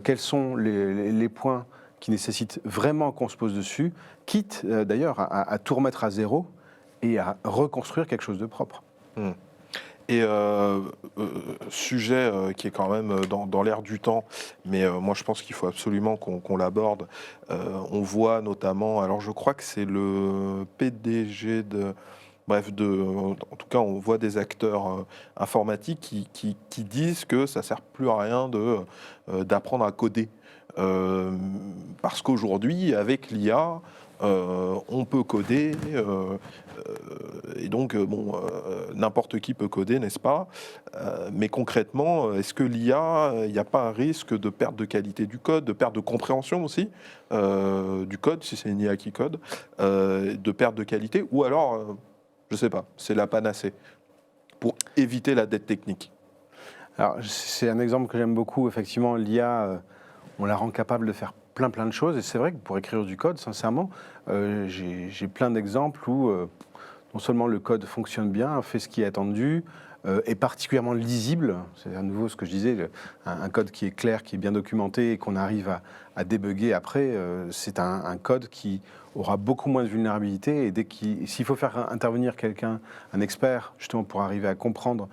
quels sont les points qui nécessitent vraiment qu'on se pose dessus, quitte d'ailleurs à tout remettre à zéro et à reconstruire quelque chose de propre. Et sujet qui est quand même dans l'air du temps, mais moi je pense qu'il faut absolument qu'on l'aborde. On voit notamment, alors je crois que c'est le PDG de... Bref, en tout cas, on voit des acteurs informatiques qui disent que ça ne sert plus à rien d'apprendre à coder. Parce qu'aujourd'hui, avec l'IA, on peut coder, et donc, n'importe qui peut coder, n'est-ce pas? Mais concrètement, est-ce que l'IA, il n'y a pas un risque de perte de qualité du code, de perte de compréhension aussi du code, si c'est une IA qui code, de perte de qualité, ou alors, je ne sais pas, c'est la panacée pour éviter la dette technique? Alors, c'est un exemple que j'aime beaucoup. Effectivement, l'IA, on la rend capable de faire plein de choses. Et c'est vrai que pour écrire du code, sincèrement, j'ai plein d'exemples où non seulement le code fonctionne bien, fait ce qui est attendu, est particulièrement lisible. C'est à nouveau ce que je disais, un code qui est clair, qui est bien documenté et qu'on arrive à débugger après. C'est un code qui aura beaucoup moins de vulnérabilité. Et s'il faut faire intervenir quelqu'un, un expert, justement pour arriver à comprendre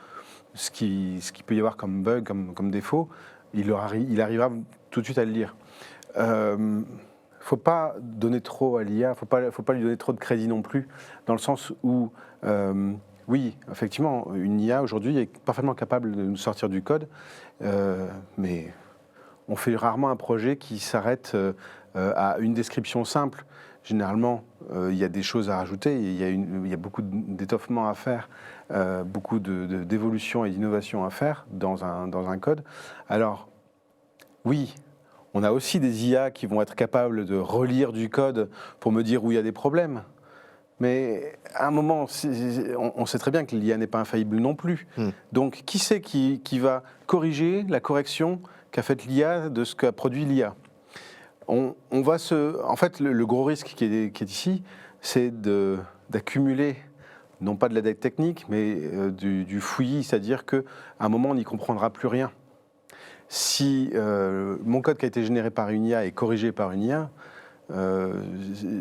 ce qui peut y avoir comme bug, comme défaut, il arrivera tout de suite à le lire. Faut pas donner trop à l'IA, faut pas lui donner trop de crédit non plus, dans le sens où, oui, effectivement, une IA aujourd'hui est parfaitement capable de nous sortir du code, mais on fait rarement un projet qui s'arrête à une description simple. Généralement, il y a des choses à rajouter, il y a beaucoup d'étoffement à faire, beaucoup d'évolution et d'innovation à faire dans un code. Alors, oui, on a aussi des IA qui vont être capables de relire du code pour me dire où il y a des problèmes. Mais à un moment, on sait très bien que l'IA n'est pas infaillible non plus. Donc, qui c'est qui va corriger la correction qu'a faite l'IA de ce qu'a produit l'IA? En fait, le gros risque qui est ici, c'est d'accumuler, non pas de la dette technique, mais du fouillis, c'est-à-dire qu'à un moment, on n'y comprendra plus rien. Si mon code qui a été généré par une IA est corrigé par une IA,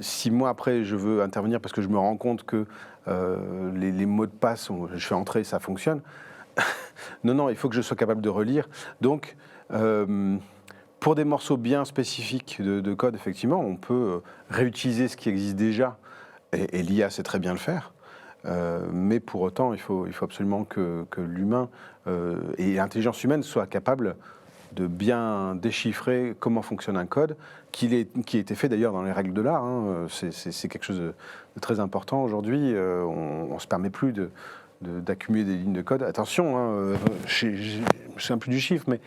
6 mois après, je veux intervenir parce que je me rends compte que les mots de passe, je fais entrer, ça fonctionne. Non, il faut que je sois capable de relire. Donc, pour des morceaux bien spécifiques de code, effectivement, on peut réutiliser ce qui existe déjà, et l'IA sait très bien le faire. Mais pour autant, il faut absolument que l'humain et l'intelligence humaine soient capables de bien déchiffrer comment fonctionne un code, qui a été fait d'ailleurs dans les règles de l'art. Hein. C'est quelque chose de très important aujourd'hui. On ne se permet plus d'accumuler des lignes de code. Attention, hein, je ne me souviens plus du chiffre, mais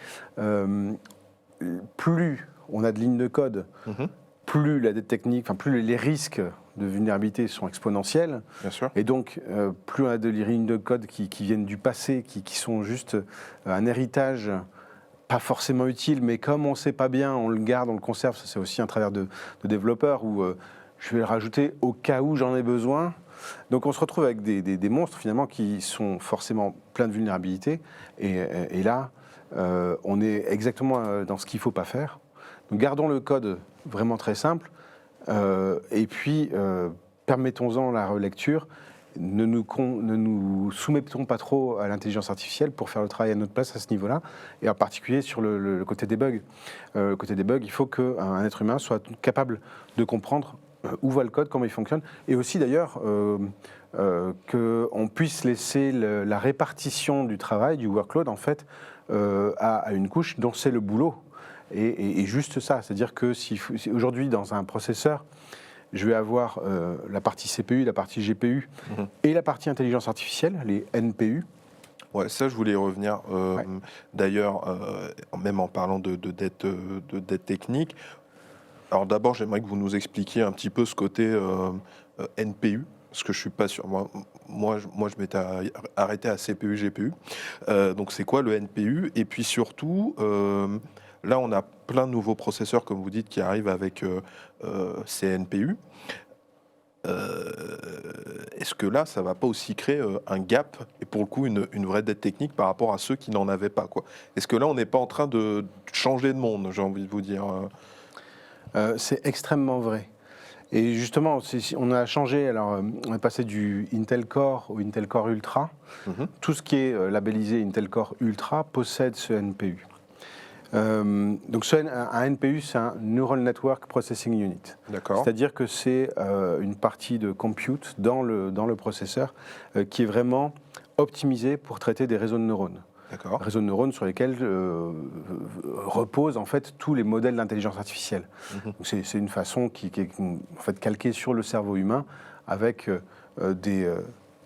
plus on a de lignes de code, plus la dette technique, enfin plus les risques de vulnérabilité sont exponentiels. Bien sûr. Et donc, plus on a de lignes de code qui viennent du passé, qui sont juste un héritage pas forcément utile, mais comme on ne sait pas bien, on le garde, on le conserve. Ça, c'est aussi un travers de développeur où je vais le rajouter au cas où j'en ai besoin. Donc, on se retrouve avec des monstres finalement qui sont forcément pleins de vulnérabilités. Et là, on est exactement dans ce qu'il ne faut pas faire. Donc, gardons le code vraiment très simple. Et puis, permettons-en la relecture. Ne nous soumettons pas trop à l'intelligence artificielle pour faire le travail à notre place à ce niveau-là, et en particulier sur le côté des bugs. Le côté des bugs, il faut qu'un être humain soit capable de comprendre où va le code, comment il fonctionne, et aussi d'ailleurs qu'on puisse laisser la répartition du travail, du workload, en fait, à une couche dont c'est le boulot. Et juste ça, c'est-à-dire que si aujourd'hui dans un processeur, je vais avoir la partie CPU, la partie GPU et la partie intelligence artificielle, les NPU. Ouais, ça, je voulais y revenir. D'ailleurs, même en parlant de dette technique, alors d'abord, j'aimerais que vous nous expliquiez un petit peu ce côté NPU, parce que je suis pas sûr. Moi, je m'étais arrêté à CPU, GPU. Donc, c'est quoi le NPU? Et puis surtout, là, on a plein de nouveaux processeurs, comme vous dites, qui arrivent avec ces NPU. Est-ce que là, ça ne va pas aussi créer un gap et pour le coup une vraie dette technique par rapport à ceux qui n'en avaient pas, quoi? Est-ce que là, on n'est pas en train de changer de monde, j'ai envie de vous dire? C'est extrêmement vrai. Et justement, on a changé, alors on est passé du Intel Core au Intel Core Ultra. Tout ce qui est labellisé Intel Core Ultra possède ce NPU. Donc un NPU, c'est un Neural Network Processing Unit. D'accord. C'est-à-dire que c'est une partie de compute dans le processeur qui est vraiment optimisée pour traiter des réseaux de neurones. D'accord. Réseaux de neurones sur lesquels reposent en fait tous les modèles d'intelligence artificielle. Donc c'est une façon qui est en fait calquée sur le cerveau humain avec des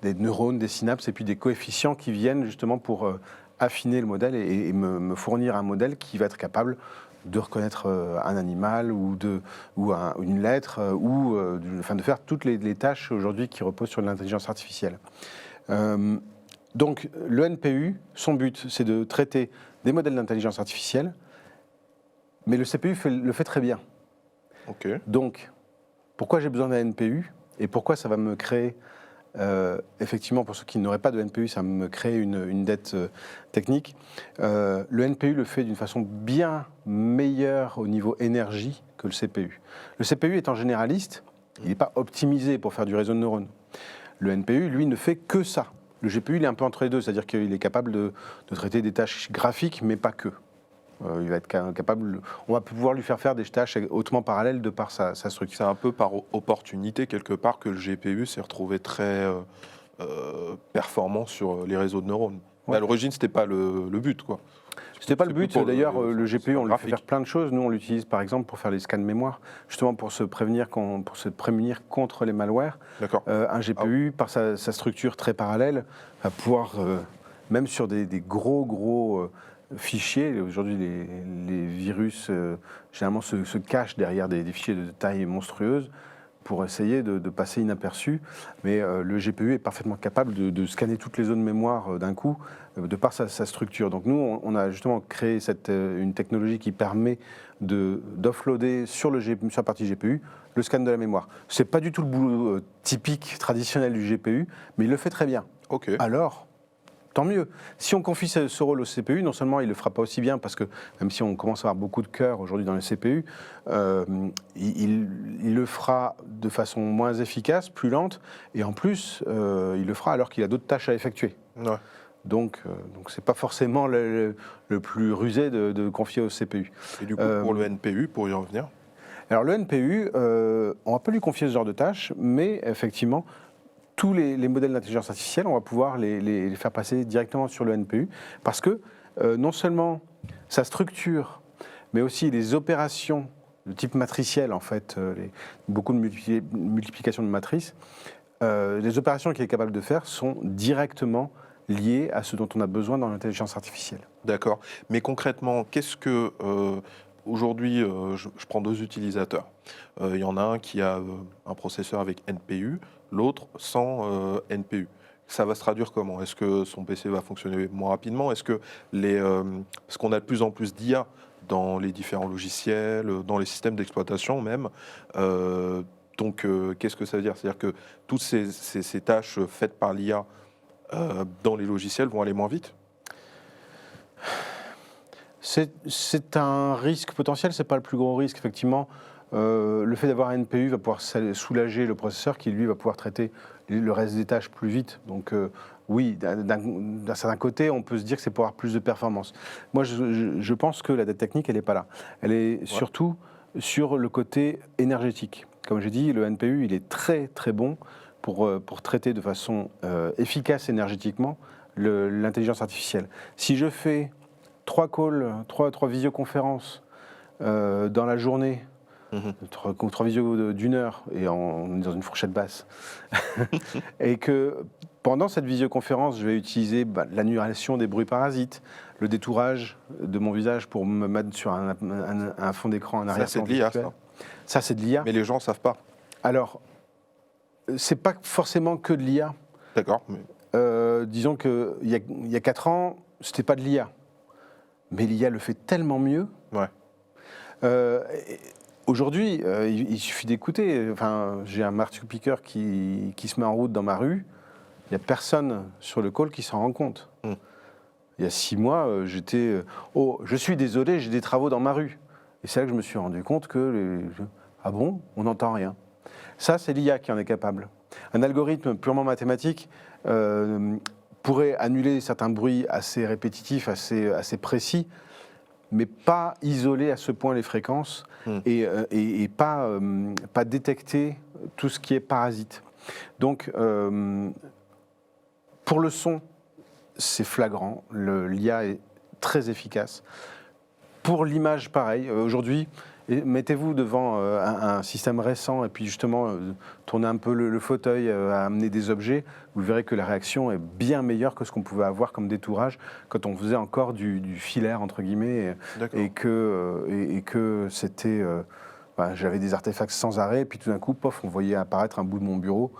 neurones, des synapses et puis des coefficients qui viennent justement pour affiner le modèle et me fournir un modèle qui va être capable de reconnaître un animal ou une lettre ou de faire toutes les tâches aujourd'hui qui reposent sur l'intelligence artificielle. Donc le NPU, son but, c'est de traiter des modèles d'intelligence artificielle, mais le CPU le fait très bien. Okay. Donc, pourquoi j'ai besoin d'un NPU et pourquoi ça va me créer, effectivement, pour ceux qui n'auraient pas de NPU, ça va me créer une dette technique. Le NPU le fait d'une façon bien meilleure au niveau énergie que le CPU. Le CPU étant généraliste, il n'est pas optimisé pour faire du réseau de neurones. Le NPU, lui, ne fait que ça. Le GPU, il est un peu entre les deux, c'est-à-dire qu'il est capable de traiter des tâches graphiques, mais pas que. Il va être capable, on va pouvoir lui faire des tâches hautement parallèles de par sa structure. C'est un peu par opportunité, quelque part, que le GPU s'est retrouvé très performant sur les réseaux de neurones. Ouais. Mais à l'origine, ce n'était pas le but, quoi. C'était pas le but. D'ailleurs, le GPU, on lui fait faire plein de choses. Nous, on l'utilise par exemple pour faire les scans de mémoire, justement pour se prémunir contre les malwares. D'accord. Un GPU, par sa structure très parallèle, va pouvoir, même sur des gros fichiers, aujourd'hui les virus généralement se cachent derrière des fichiers de taille monstrueuse pour essayer de passer inaperçu, mais le GPU est parfaitement capable de scanner toutes les zones mémoire d'un coup, de par sa structure. Donc nous, on a justement créé une technologie qui permet d'offloader sur la partie GPU le scan de la mémoire. C'est pas du tout le boulot typique, traditionnel du GPU, mais il le fait très bien. Okay. Alors, tant mieux. Si on confie ce rôle au CPU, non seulement il ne le fera pas aussi bien, parce que même si on commence à avoir beaucoup de cœur aujourd'hui dans les CPU, il le fera de façon moins efficace, plus lente, et en plus, il le fera alors qu'il a d'autres tâches à effectuer. Ouais. Donc c'est pas forcément le plus rusé de confier au CPU. Et du coup, pour le NPU, pour y revenir? Alors le NPU, on va pas lui confier ce genre de tâches, mais effectivement, tous les modèles d'intelligence artificielle, on va pouvoir les faire passer directement sur le NPU, parce que non seulement sa structure, mais aussi les opérations de type matriciel, en fait, beaucoup de multiplication de matrices, les opérations qu'il est capable de faire sont directement liées à ce dont on a besoin dans l'intelligence artificielle. D'accord. Mais concrètement, qu'est-ce que... aujourd'hui, je prends 2 utilisateurs. Il y en a un qui a un processeur avec NPU, l'autre sans NPU. Ça va se traduire comment? Est-ce que son PC va fonctionner moins rapidement? Est-ce que parce qu'on a de plus en plus d'IA dans les différents logiciels, dans les systèmes d'exploitation même. Donc, qu'est-ce que ça veut dire? C'est-à-dire que toutes ces tâches faites par l'IA dans les logiciels vont aller moins vite? C'est un risque potentiel, c'est pas le plus gros risque, effectivement. Le fait d'avoir un NPU va pouvoir soulager le processeur qui, lui, va pouvoir traiter le reste des tâches plus vite. Donc, oui, d'un certain côté, on peut se dire que c'est pour avoir plus de performance. Moi, je pense que la dette technique, elle n'est pas là. Elle est surtout sur le côté énergétique. Comme j'ai dit, le NPU, il est très, très bon pour traiter de façon efficace énergétiquement l'intelligence artificielle. Si je fais 3 calls, 3 visioconférences dans la journée, 3 visios d'1 heure, et on est dans une fourchette basse, et que pendant cette visioconférence, je vais utiliser l'annulation des bruits parasites, le détourage de mon visage pour me mettre sur un fond d'écran, un arrière-plan virtuel. Ça, c'est de l'IA. Mais les gens ne savent pas. Alors, c'est pas forcément que de l'IA. D'accord. Mais... disons qu'il y a 4 ans, c'était pas de l'IA. Mais l'IA le fait tellement mieux. Ouais. Aujourd'hui, il suffit d'écouter. Enfin, j'ai un marteau piqueur qui se met en route dans ma rue. Il n'y a personne sur le call qui s'en rend compte. Il y a 6 mois, j'étais je suis désolé, j'ai des travaux dans ma rue. Et c'est là que je me suis rendu compte que ah bon, on n'entend rien. Ça, c'est l'IA qui en est capable. Un algorithme purement mathématique pourrait annuler certains bruits assez répétitifs, assez précis, mais pas isoler à ce point les fréquences et pas détecter tout ce qui est parasite. Donc, pour le son, c'est flagrant, l'IA est très efficace. Pour l'image, pareil. Aujourd'hui, mettez-vous devant un système récent et puis justement tournez un peu le fauteuil à amener des objets, vous verrez que la réaction est bien meilleure que ce qu'on pouvait avoir comme détourage quand on faisait encore du filaire, entre guillemets, et que c'était... j'avais des artefacts sans arrêt, et puis tout d'un coup, pof, on voyait apparaître un bout de mon bureau.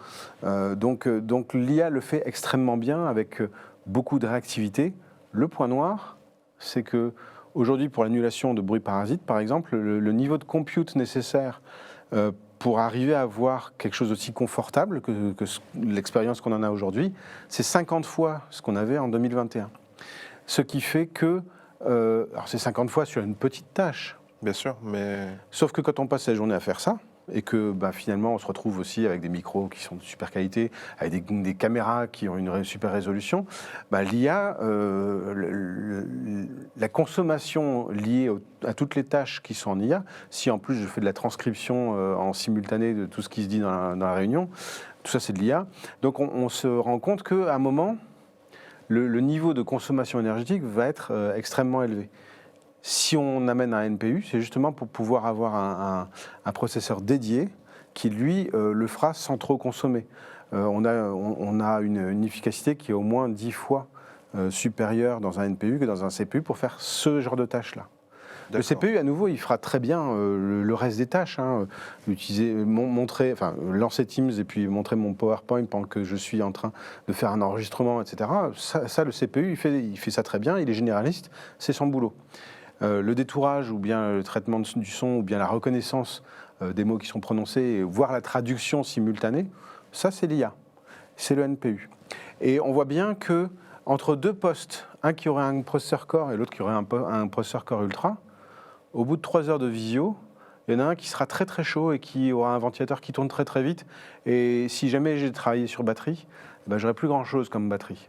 Donc l'IA le fait extrêmement bien, avec beaucoup de réactivité. Le point noir, c'est que aujourd'hui, pour l'annulation de bruits parasites, par exemple, le niveau de compute nécessaire pour arriver à avoir quelque chose d'aussi confortable que l'expérience qu'on en a aujourd'hui, c'est 50 fois ce qu'on avait en 2021. Ce qui fait que, alors c'est 50 fois sur une petite tâche. Bien sûr, mais... Sauf que quand on passe la journée à faire ça, et que finalement on se retrouve aussi avec des micros qui sont de super qualité, avec des caméras qui ont une super résolution, l'IA, la consommation liée à toutes les tâches qui sont en IA, si en plus je fais de la transcription en simultané de tout ce qui se dit dans la réunion, tout ça c'est de l'IA. Donc on se rend compte qu'à un moment, le niveau de consommation énergétique va être extrêmement élevé. Si on amène un NPU, c'est justement pour pouvoir avoir un processeur dédié qui, lui, le fera sans trop consommer. On a une efficacité qui est au moins 10 fois supérieure dans un NPU que dans un CPU pour faire ce genre de tâches-là. Le CPU, à nouveau, il fera très bien le reste des tâches. Lancer Teams et puis montrer mon PowerPoint pendant que je suis en train de faire un enregistrement, etc. Ça, le CPU, il fait ça très bien. Il est généraliste, c'est son boulot. Le détourage ou bien le traitement du son ou bien la reconnaissance des mots qui sont prononcés, voire la traduction simultanée, ça c'est l'IA, c'est le NPU. Et on voit bien que entre 2 postes, un qui aurait un processeur Core et l'autre qui aurait un processeur Core Ultra, au bout de 3 heures de visio, il y en a un qui sera très très chaud et qui aura un ventilateur qui tourne très très vite. Et si jamais j'ai travaillé sur batterie, j'aurai plus grand chose comme batterie.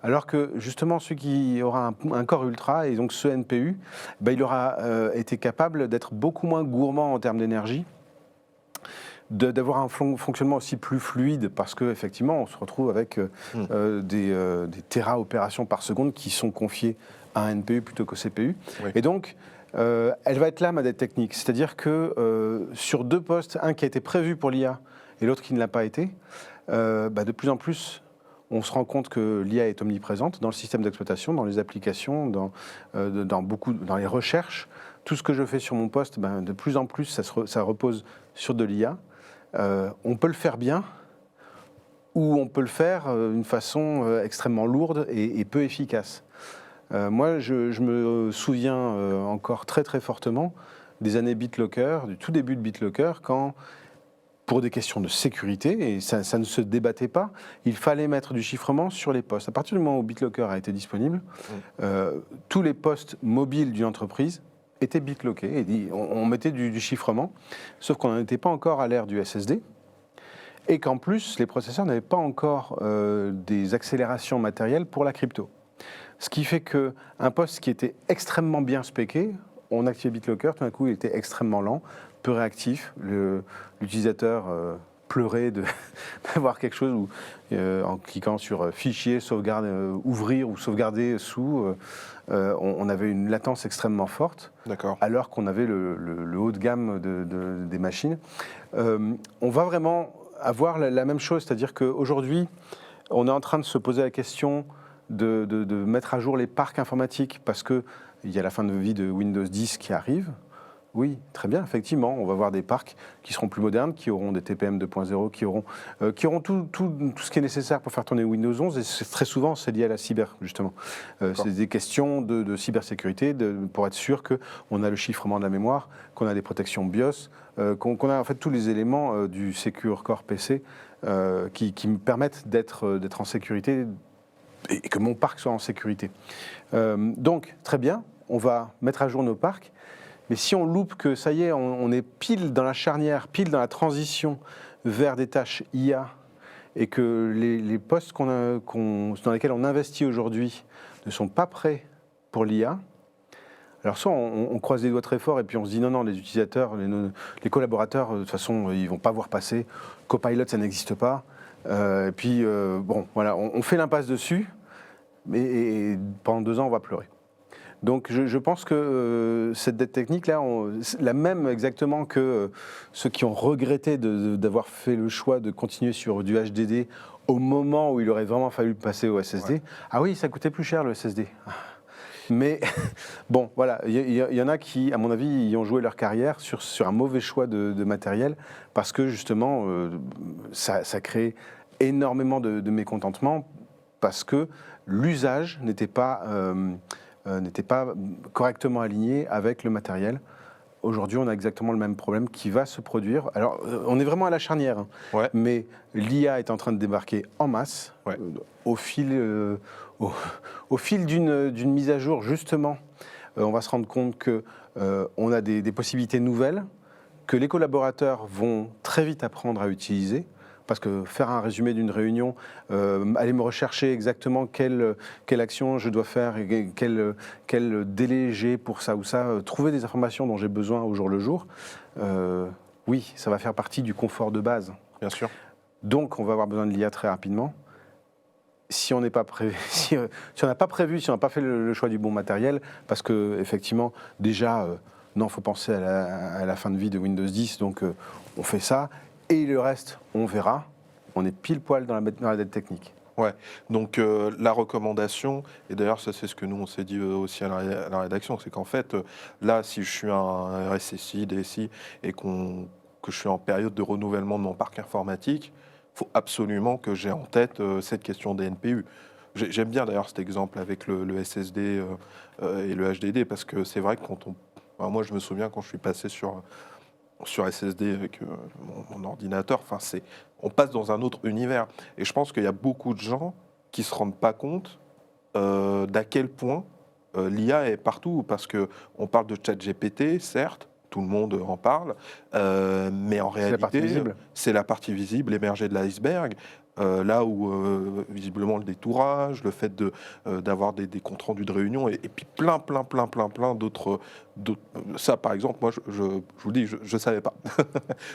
Alors que justement, celui qui aura un Core Ultra, et donc ce NPU, il aura été capable d'être beaucoup moins gourmand en termes d'énergie, d'avoir un fonctionnement aussi plus fluide, parce qu'effectivement, on se retrouve avec des téra opérations par seconde qui sont confiées à un NPU plutôt qu'au CPU. Oui. Et donc, elle va être là, ma dette technique. C'est-à-dire que sur 2 postes, un qui a été prévu pour l'IA et l'autre qui ne l'a pas été, de plus en plus, on se rend compte que l'IA est omniprésente dans le système d'exploitation, dans les applications, dans les recherches. Tout ce que je fais sur mon poste, de plus en plus, ça repose sur de l'IA. On peut le faire bien, ou on peut le faire d'une façon extrêmement lourde et peu efficace. Moi, je me souviens encore très très fortement des années BitLocker, du tout début de BitLocker, quand, pour des questions de sécurité, et ça ne se débattait pas, il fallait mettre du chiffrement sur les postes. À partir du moment où BitLocker a été disponible, tous les postes mobiles d'une entreprise étaient bitlockés, et on mettait du chiffrement, sauf qu'on n'en était pas encore à l'ère du SSD, et qu'en plus, les processeurs n'avaient pas encore des accélérations matérielles pour la crypto. Ce qui fait qu'un poste qui était extrêmement bien spéqué, on activait BitLocker, tout d'un coup il était extrêmement lent, peu réactif, l'utilisateur pleurait d'avoir quelque chose en cliquant sur fichier, sauvegarde, ouvrir ou sauvegarder sous, on avait une latence extrêmement forte, alors qu'on avait le haut de gamme des machines. On va vraiment avoir la même chose, c'est-à-dire qu'aujourd'hui, on est en train de se poser la question de mettre à jour les parcs informatiques, parce qu'il y a la fin de vie de Windows 10 qui arrive. Oui, très bien, effectivement, on va avoir des parcs qui seront plus modernes, qui auront des TPM 2.0, qui auront tout ce qui est nécessaire pour faire tourner Windows 11, et très souvent, c'est lié à la cyber, justement. C'est des questions de cybersécurité, pour être sûr qu'on a le chiffrement de la mémoire, qu'on a des protections BIOS, qu'on a en fait tous les éléments du Secure Core PC qui me permettent d'être en sécurité, et que mon parc soit en sécurité. Donc, très bien, on va mettre à jour nos parcs, mais si on loupe que ça y est, on est pile dans la charnière, pile dans la transition vers des tâches IA, et que les postes dans lesquels on investit aujourd'hui ne sont pas prêts pour l'IA, alors soit on croise les doigts très fort et puis on se dit non, les utilisateurs, les collaborateurs, de toute façon, ils ne vont pas voir passer, Copilot, ça n'existe pas, et puis voilà, on fait l'impasse dessus, et pendant 2 ans, on va pleurer. Donc je pense que cette dette technique-là, la même exactement que ceux qui ont regretté d'avoir fait le choix de continuer sur du HDD au moment où il aurait vraiment fallu passer au SSD. Ouais. Ah oui, ça coûtait plus cher le SSD. Mais bon, voilà, il y en a qui, à mon avis, y ont joué leur carrière sur un mauvais choix de matériel, parce que justement, ça crée énormément de mécontentement, parce que l'usage n'était pas correctement aligné avec le matériel. Aujourd'hui, on a exactement le même problème qui va se produire. Alors, on est vraiment à la charnière, hein, ouais. Mais l'IA est en train de débarquer en masse, ouais. Au fil d'une mise à jour, justement. On va se rendre compte qu'on a des possibilités nouvelles que les collaborateurs vont très vite apprendre à utiliser. Parce que faire un résumé d'une réunion, aller me rechercher exactement quelle action je dois faire, et quel délai j'ai pour ça ou ça, trouver des informations dont j'ai besoin au jour le jour, oui, ça va faire partie du confort de base. Bien sûr. Donc, on va avoir besoin de l'IA très rapidement. Si on n'a pas prévu, si on n'a pas fait le choix du bon matériel, parce que effectivement, déjà, non, il faut penser à la fin de vie de Windows 10, donc on fait ça. Et le reste, on verra. On est pile poil dans la dette technique. Ouais. Donc la recommandation, et d'ailleurs ça c'est ce que nous on s'est dit aussi à la rédaction, c'est qu'en fait là si je suis un RSSI, DSI et que je suis en période de renouvellement de mon parc informatique, il faut absolument que j'ai en tête cette question des NPU. J'aime bien d'ailleurs cet exemple avec le SSD et le HDD, parce que c'est vrai que moi je me souviens quand je suis passé sur SSD avec mon ordinateur, on passe dans un autre univers. Et je pense qu'il y a beaucoup de gens qui ne se rendent pas compte d'à quel point l'IA est partout, parce qu'on parle de ChatGPT, certes, tout le monde en parle, mais en réalité, c'est la partie visible émergée de l'iceberg. là où visiblement le détourage, le fait d'avoir des comptes rendus de réunion et puis plein d'autres. Ça, par exemple, moi, je vous dis, je ne savais pas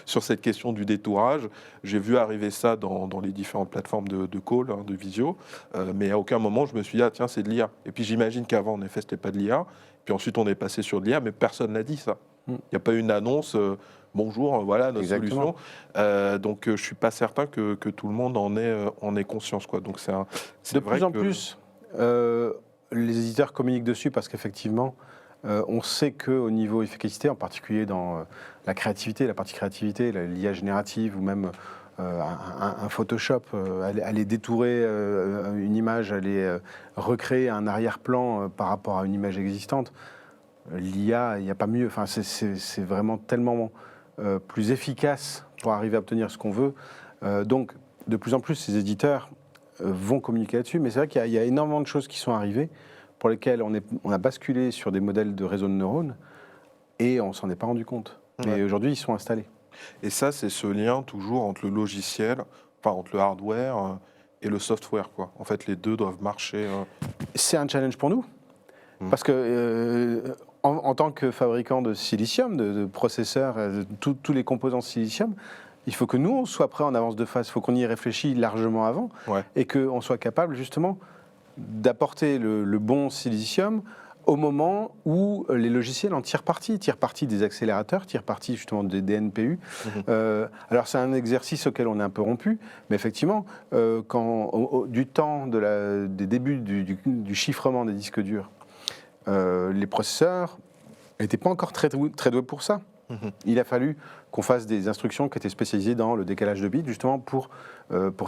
sur cette question du détourage. J'ai vu arriver ça dans les différentes plateformes de call, hein, de visio, mais à aucun moment je me suis dit, ah tiens, c'est de l'IA. Et puis j'imagine qu'avant, en effet, c'était pas de l'IA. Puis ensuite, on est passé sur de l'IA, mais personne n'a dit ça. Il n'y a pas eu une annonce, bonjour, voilà notre Exactement. solution. Donc je ne suis pas certain que tout le monde en ait conscience, quoi. Donc c'est De vrai plus en que- plus, les éditeurs communiquent dessus parce qu'effectivement, on sait qu'au niveau efficacité, en particulier dans la créativité, la partie créativité, l'IA générative ou même un Photoshop, aller détourer une image, aller recréer un arrière-plan par rapport à une image existante, l'IA, il n'y a pas mieux. Enfin, c'est vraiment tellement plus efficace pour arriver à obtenir ce qu'on veut. Donc, de plus en plus, ces éditeurs vont communiquer là-dessus. Mais c'est vrai qu'il y a énormément de choses qui sont arrivées pour lesquelles on a basculé sur des modèles de réseau de neurones et on s'en est pas rendu compte. Ouais. Mais aujourd'hui, ils sont installés. Et ça, c'est ce lien toujours entre le logiciel, enfin entre le hardware et le software, quoi. En fait, les deux doivent marcher. C'est un challenge pour nous. Parce que en tant que fabricant de silicium, de processeurs, tous les composants silicium, il faut que nous, on soit prêts en avance de phase. Il faut qu'on y réfléchisse largement avant Ouais. et qu'on soit capable justement d'apporter le bon silicium au moment où les logiciels en tirent parti des accélérateurs, tirent parti justement des NPU. Alors c'est un exercice auquel on est un peu rompu, mais effectivement, du temps des débuts du chiffrement des disques durs, les processeurs n'étaient pas encore très doués pour ça. Il a fallu qu'on fasse des instructions qui étaient spécialisées dans le décalage de bits, justement pour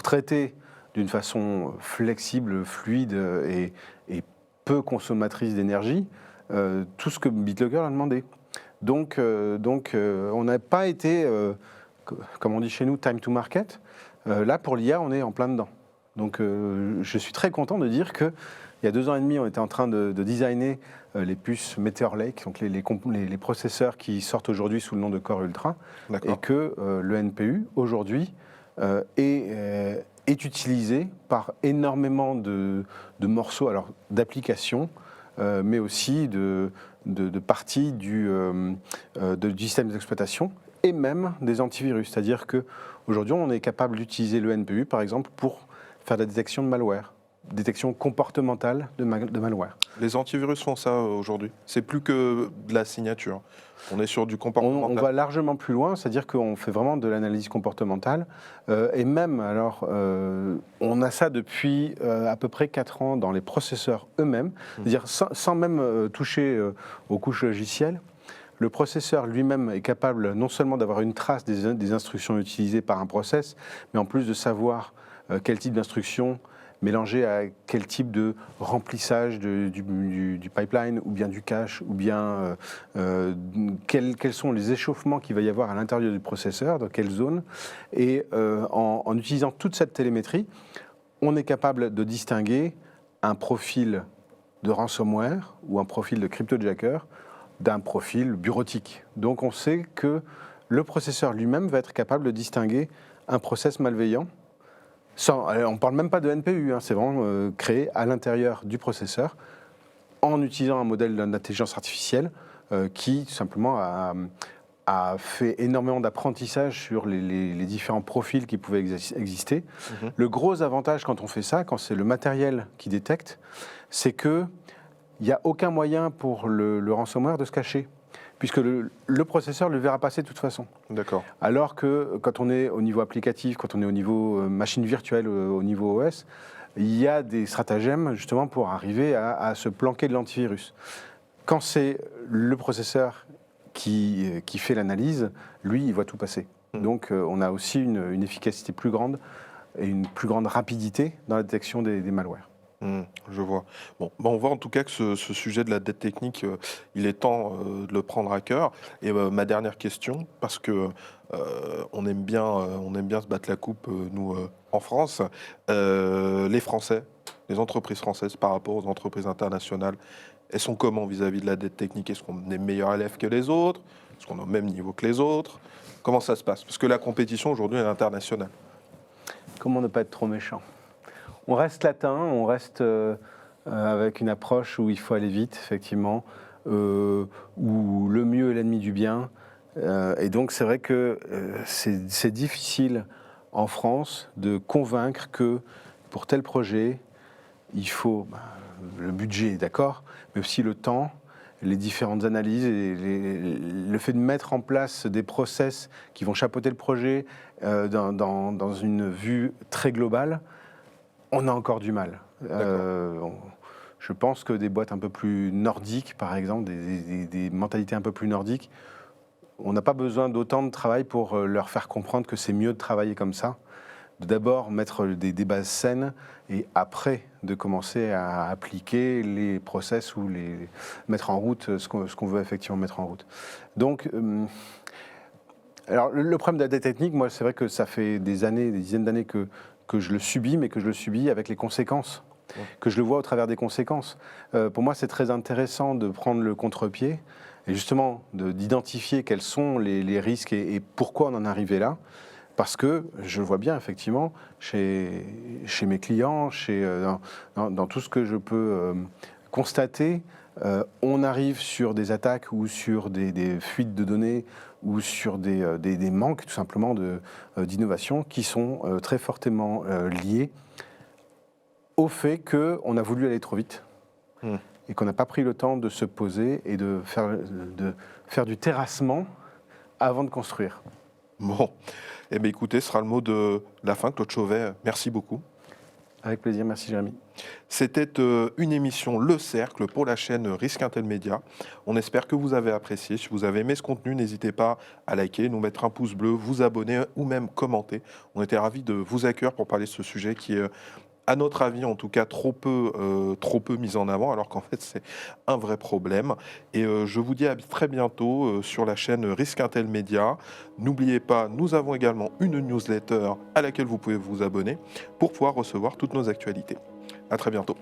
traiter d'une façon flexible, fluide et peu consommatrice d'énergie tout ce que BitLocker a demandé. Donc on n'a pas été, comme on dit chez nous, time to market. Là, pour l'IA, on est en plein dedans. Donc je suis très content de dire qu'il y a 2 ans et demi, on était en train de designer les puces Meteor Lake, donc les processeurs qui sortent aujourd'hui sous le nom de Core Ultra, et que le NPU, aujourd'hui, est utilisé par énormément de morceaux, alors d'applications, mais aussi de parties du système d'exploitation et même des antivirus. C'est-à-dire qu'aujourd'hui, on est capable d'utiliser le NPU, par exemple, pour faire de la détection de malware, détection comportementale de malware. Les antivirus font ça aujourd'hui. C'est plus que de la signature. On est sur du comportemental. On va largement plus loin, c'est-à-dire qu'on fait vraiment de l'analyse comportementale. Et même, alors, on a ça depuis à peu près 4 ans dans les processeurs eux-mêmes, c'est-à-dire sans même toucher aux couches logicielles. Le processeur lui-même est capable non seulement d'avoir une trace des instructions utilisées par un process, mais en plus de savoir quel type d'instruction mélanger à quel type de remplissage du pipeline, ou bien du cache, ou bien quels sont les échauffements qu'il va y avoir à l'intérieur du processeur, dans quelle zone. Et en utilisant toute cette télémétrie, on est capable de distinguer un profil de ransomware ou un profil de cryptojacker d'un profil bureautique. Donc on sait que le processeur lui-même va être capable de distinguer un process malveillant. On ne parle même pas de NPU, hein, c'est vraiment créé à l'intérieur du processeur en utilisant un modèle d'intelligence artificielle qui tout simplement a fait énormément d'apprentissage sur les différents profils qui pouvaient exister. Le gros avantage quand on fait ça, quand c'est le matériel qui détecte, c'est qu'il n'y a aucun moyen pour le ransomware de se cacher, puisque le processeur le verra passer de toute façon. D'accord. Alors que quand on est au niveau applicatif, quand on est au niveau machine virtuelle, au niveau OS, il y a des stratagèmes justement pour arriver à se planquer de l'antivirus. Quand c'est le processeur qui fait l'analyse, lui, il voit tout passer. Donc on a aussi une efficacité plus grande et une plus grande rapidité dans la détection des malwares. Je vois. Bon, on voit en tout cas que ce sujet de la dette technique, il est temps de le prendre à cœur. Et ma dernière question, parce que on aime bien se battre la coupe, nous, en France, les Français, les entreprises françaises par rapport aux entreprises internationales, elles sont comment vis-à-vis de la dette technique? Est-ce qu'on est meilleurs élèves que les autres? Est-ce qu'on est au même niveau que les autres? Comment ça se passe? Parce que la compétition aujourd'hui est internationale. comment ne pas être trop méchant? On reste latin, on reste avec une approche où il faut aller vite, effectivement, où le mieux est l'ennemi du bien. Et donc c'est vrai que c'est difficile en France de convaincre que pour tel projet, il faut le budget, d'accord, mais aussi le temps, les différentes analyses, et le fait de mettre en place des process qui vont chapeauter le projet dans une vue très globale, on a encore du mal. Je pense que des boîtes un peu plus nordiques, par exemple, des mentalités un peu plus nordiques, on n'a pas besoin d'autant de travail pour leur faire comprendre que c'est mieux de travailler comme ça, de d'abord mettre des bases saines et après de commencer à appliquer les process ou mettre en route ce qu'on veut effectivement mettre en route. Donc, alors le problème de la dette technique, moi c'est vrai que ça fait des années, des dizaines d'années que je le subis, mais que je le subis avec les conséquences, que je le vois au travers des conséquences. Pour moi, c'est très intéressant de prendre le contre-pied et justement d'identifier quels sont les risques et pourquoi on en est arrivé là. Parce que je le vois bien, effectivement, chez mes clients, dans tout ce que je peux constater, on arrive sur des attaques ou sur des fuites de données ou sur des manques, tout simplement, d'innovation qui sont très fortement liés au fait qu'on a voulu aller trop vite et qu'on n'a pas pris le temps de se poser et de faire du terrassement avant de construire. Bon, eh bien écoutez, ce sera le mot de la fin. Claude Chauvet, merci beaucoup. Avec plaisir, merci Jérémy. C'était une émission Le Cercle pour la chaîne Risque Intel Média. On espère que vous avez apprécié. Si vous avez aimé ce contenu, n'hésitez pas à liker, nous mettre un pouce bleu, vous abonner ou même commenter. On était ravis de vous accueillir pour parler de ce sujet qui est, à notre avis, en tout cas, trop peu mis en avant, alors qu'en fait, c'est un vrai problème. Et je vous dis à très bientôt sur la chaîne Risque Intel Média. N'oubliez pas, nous avons également une newsletter à laquelle vous pouvez vous abonner pour pouvoir recevoir toutes nos actualités. À très bientôt.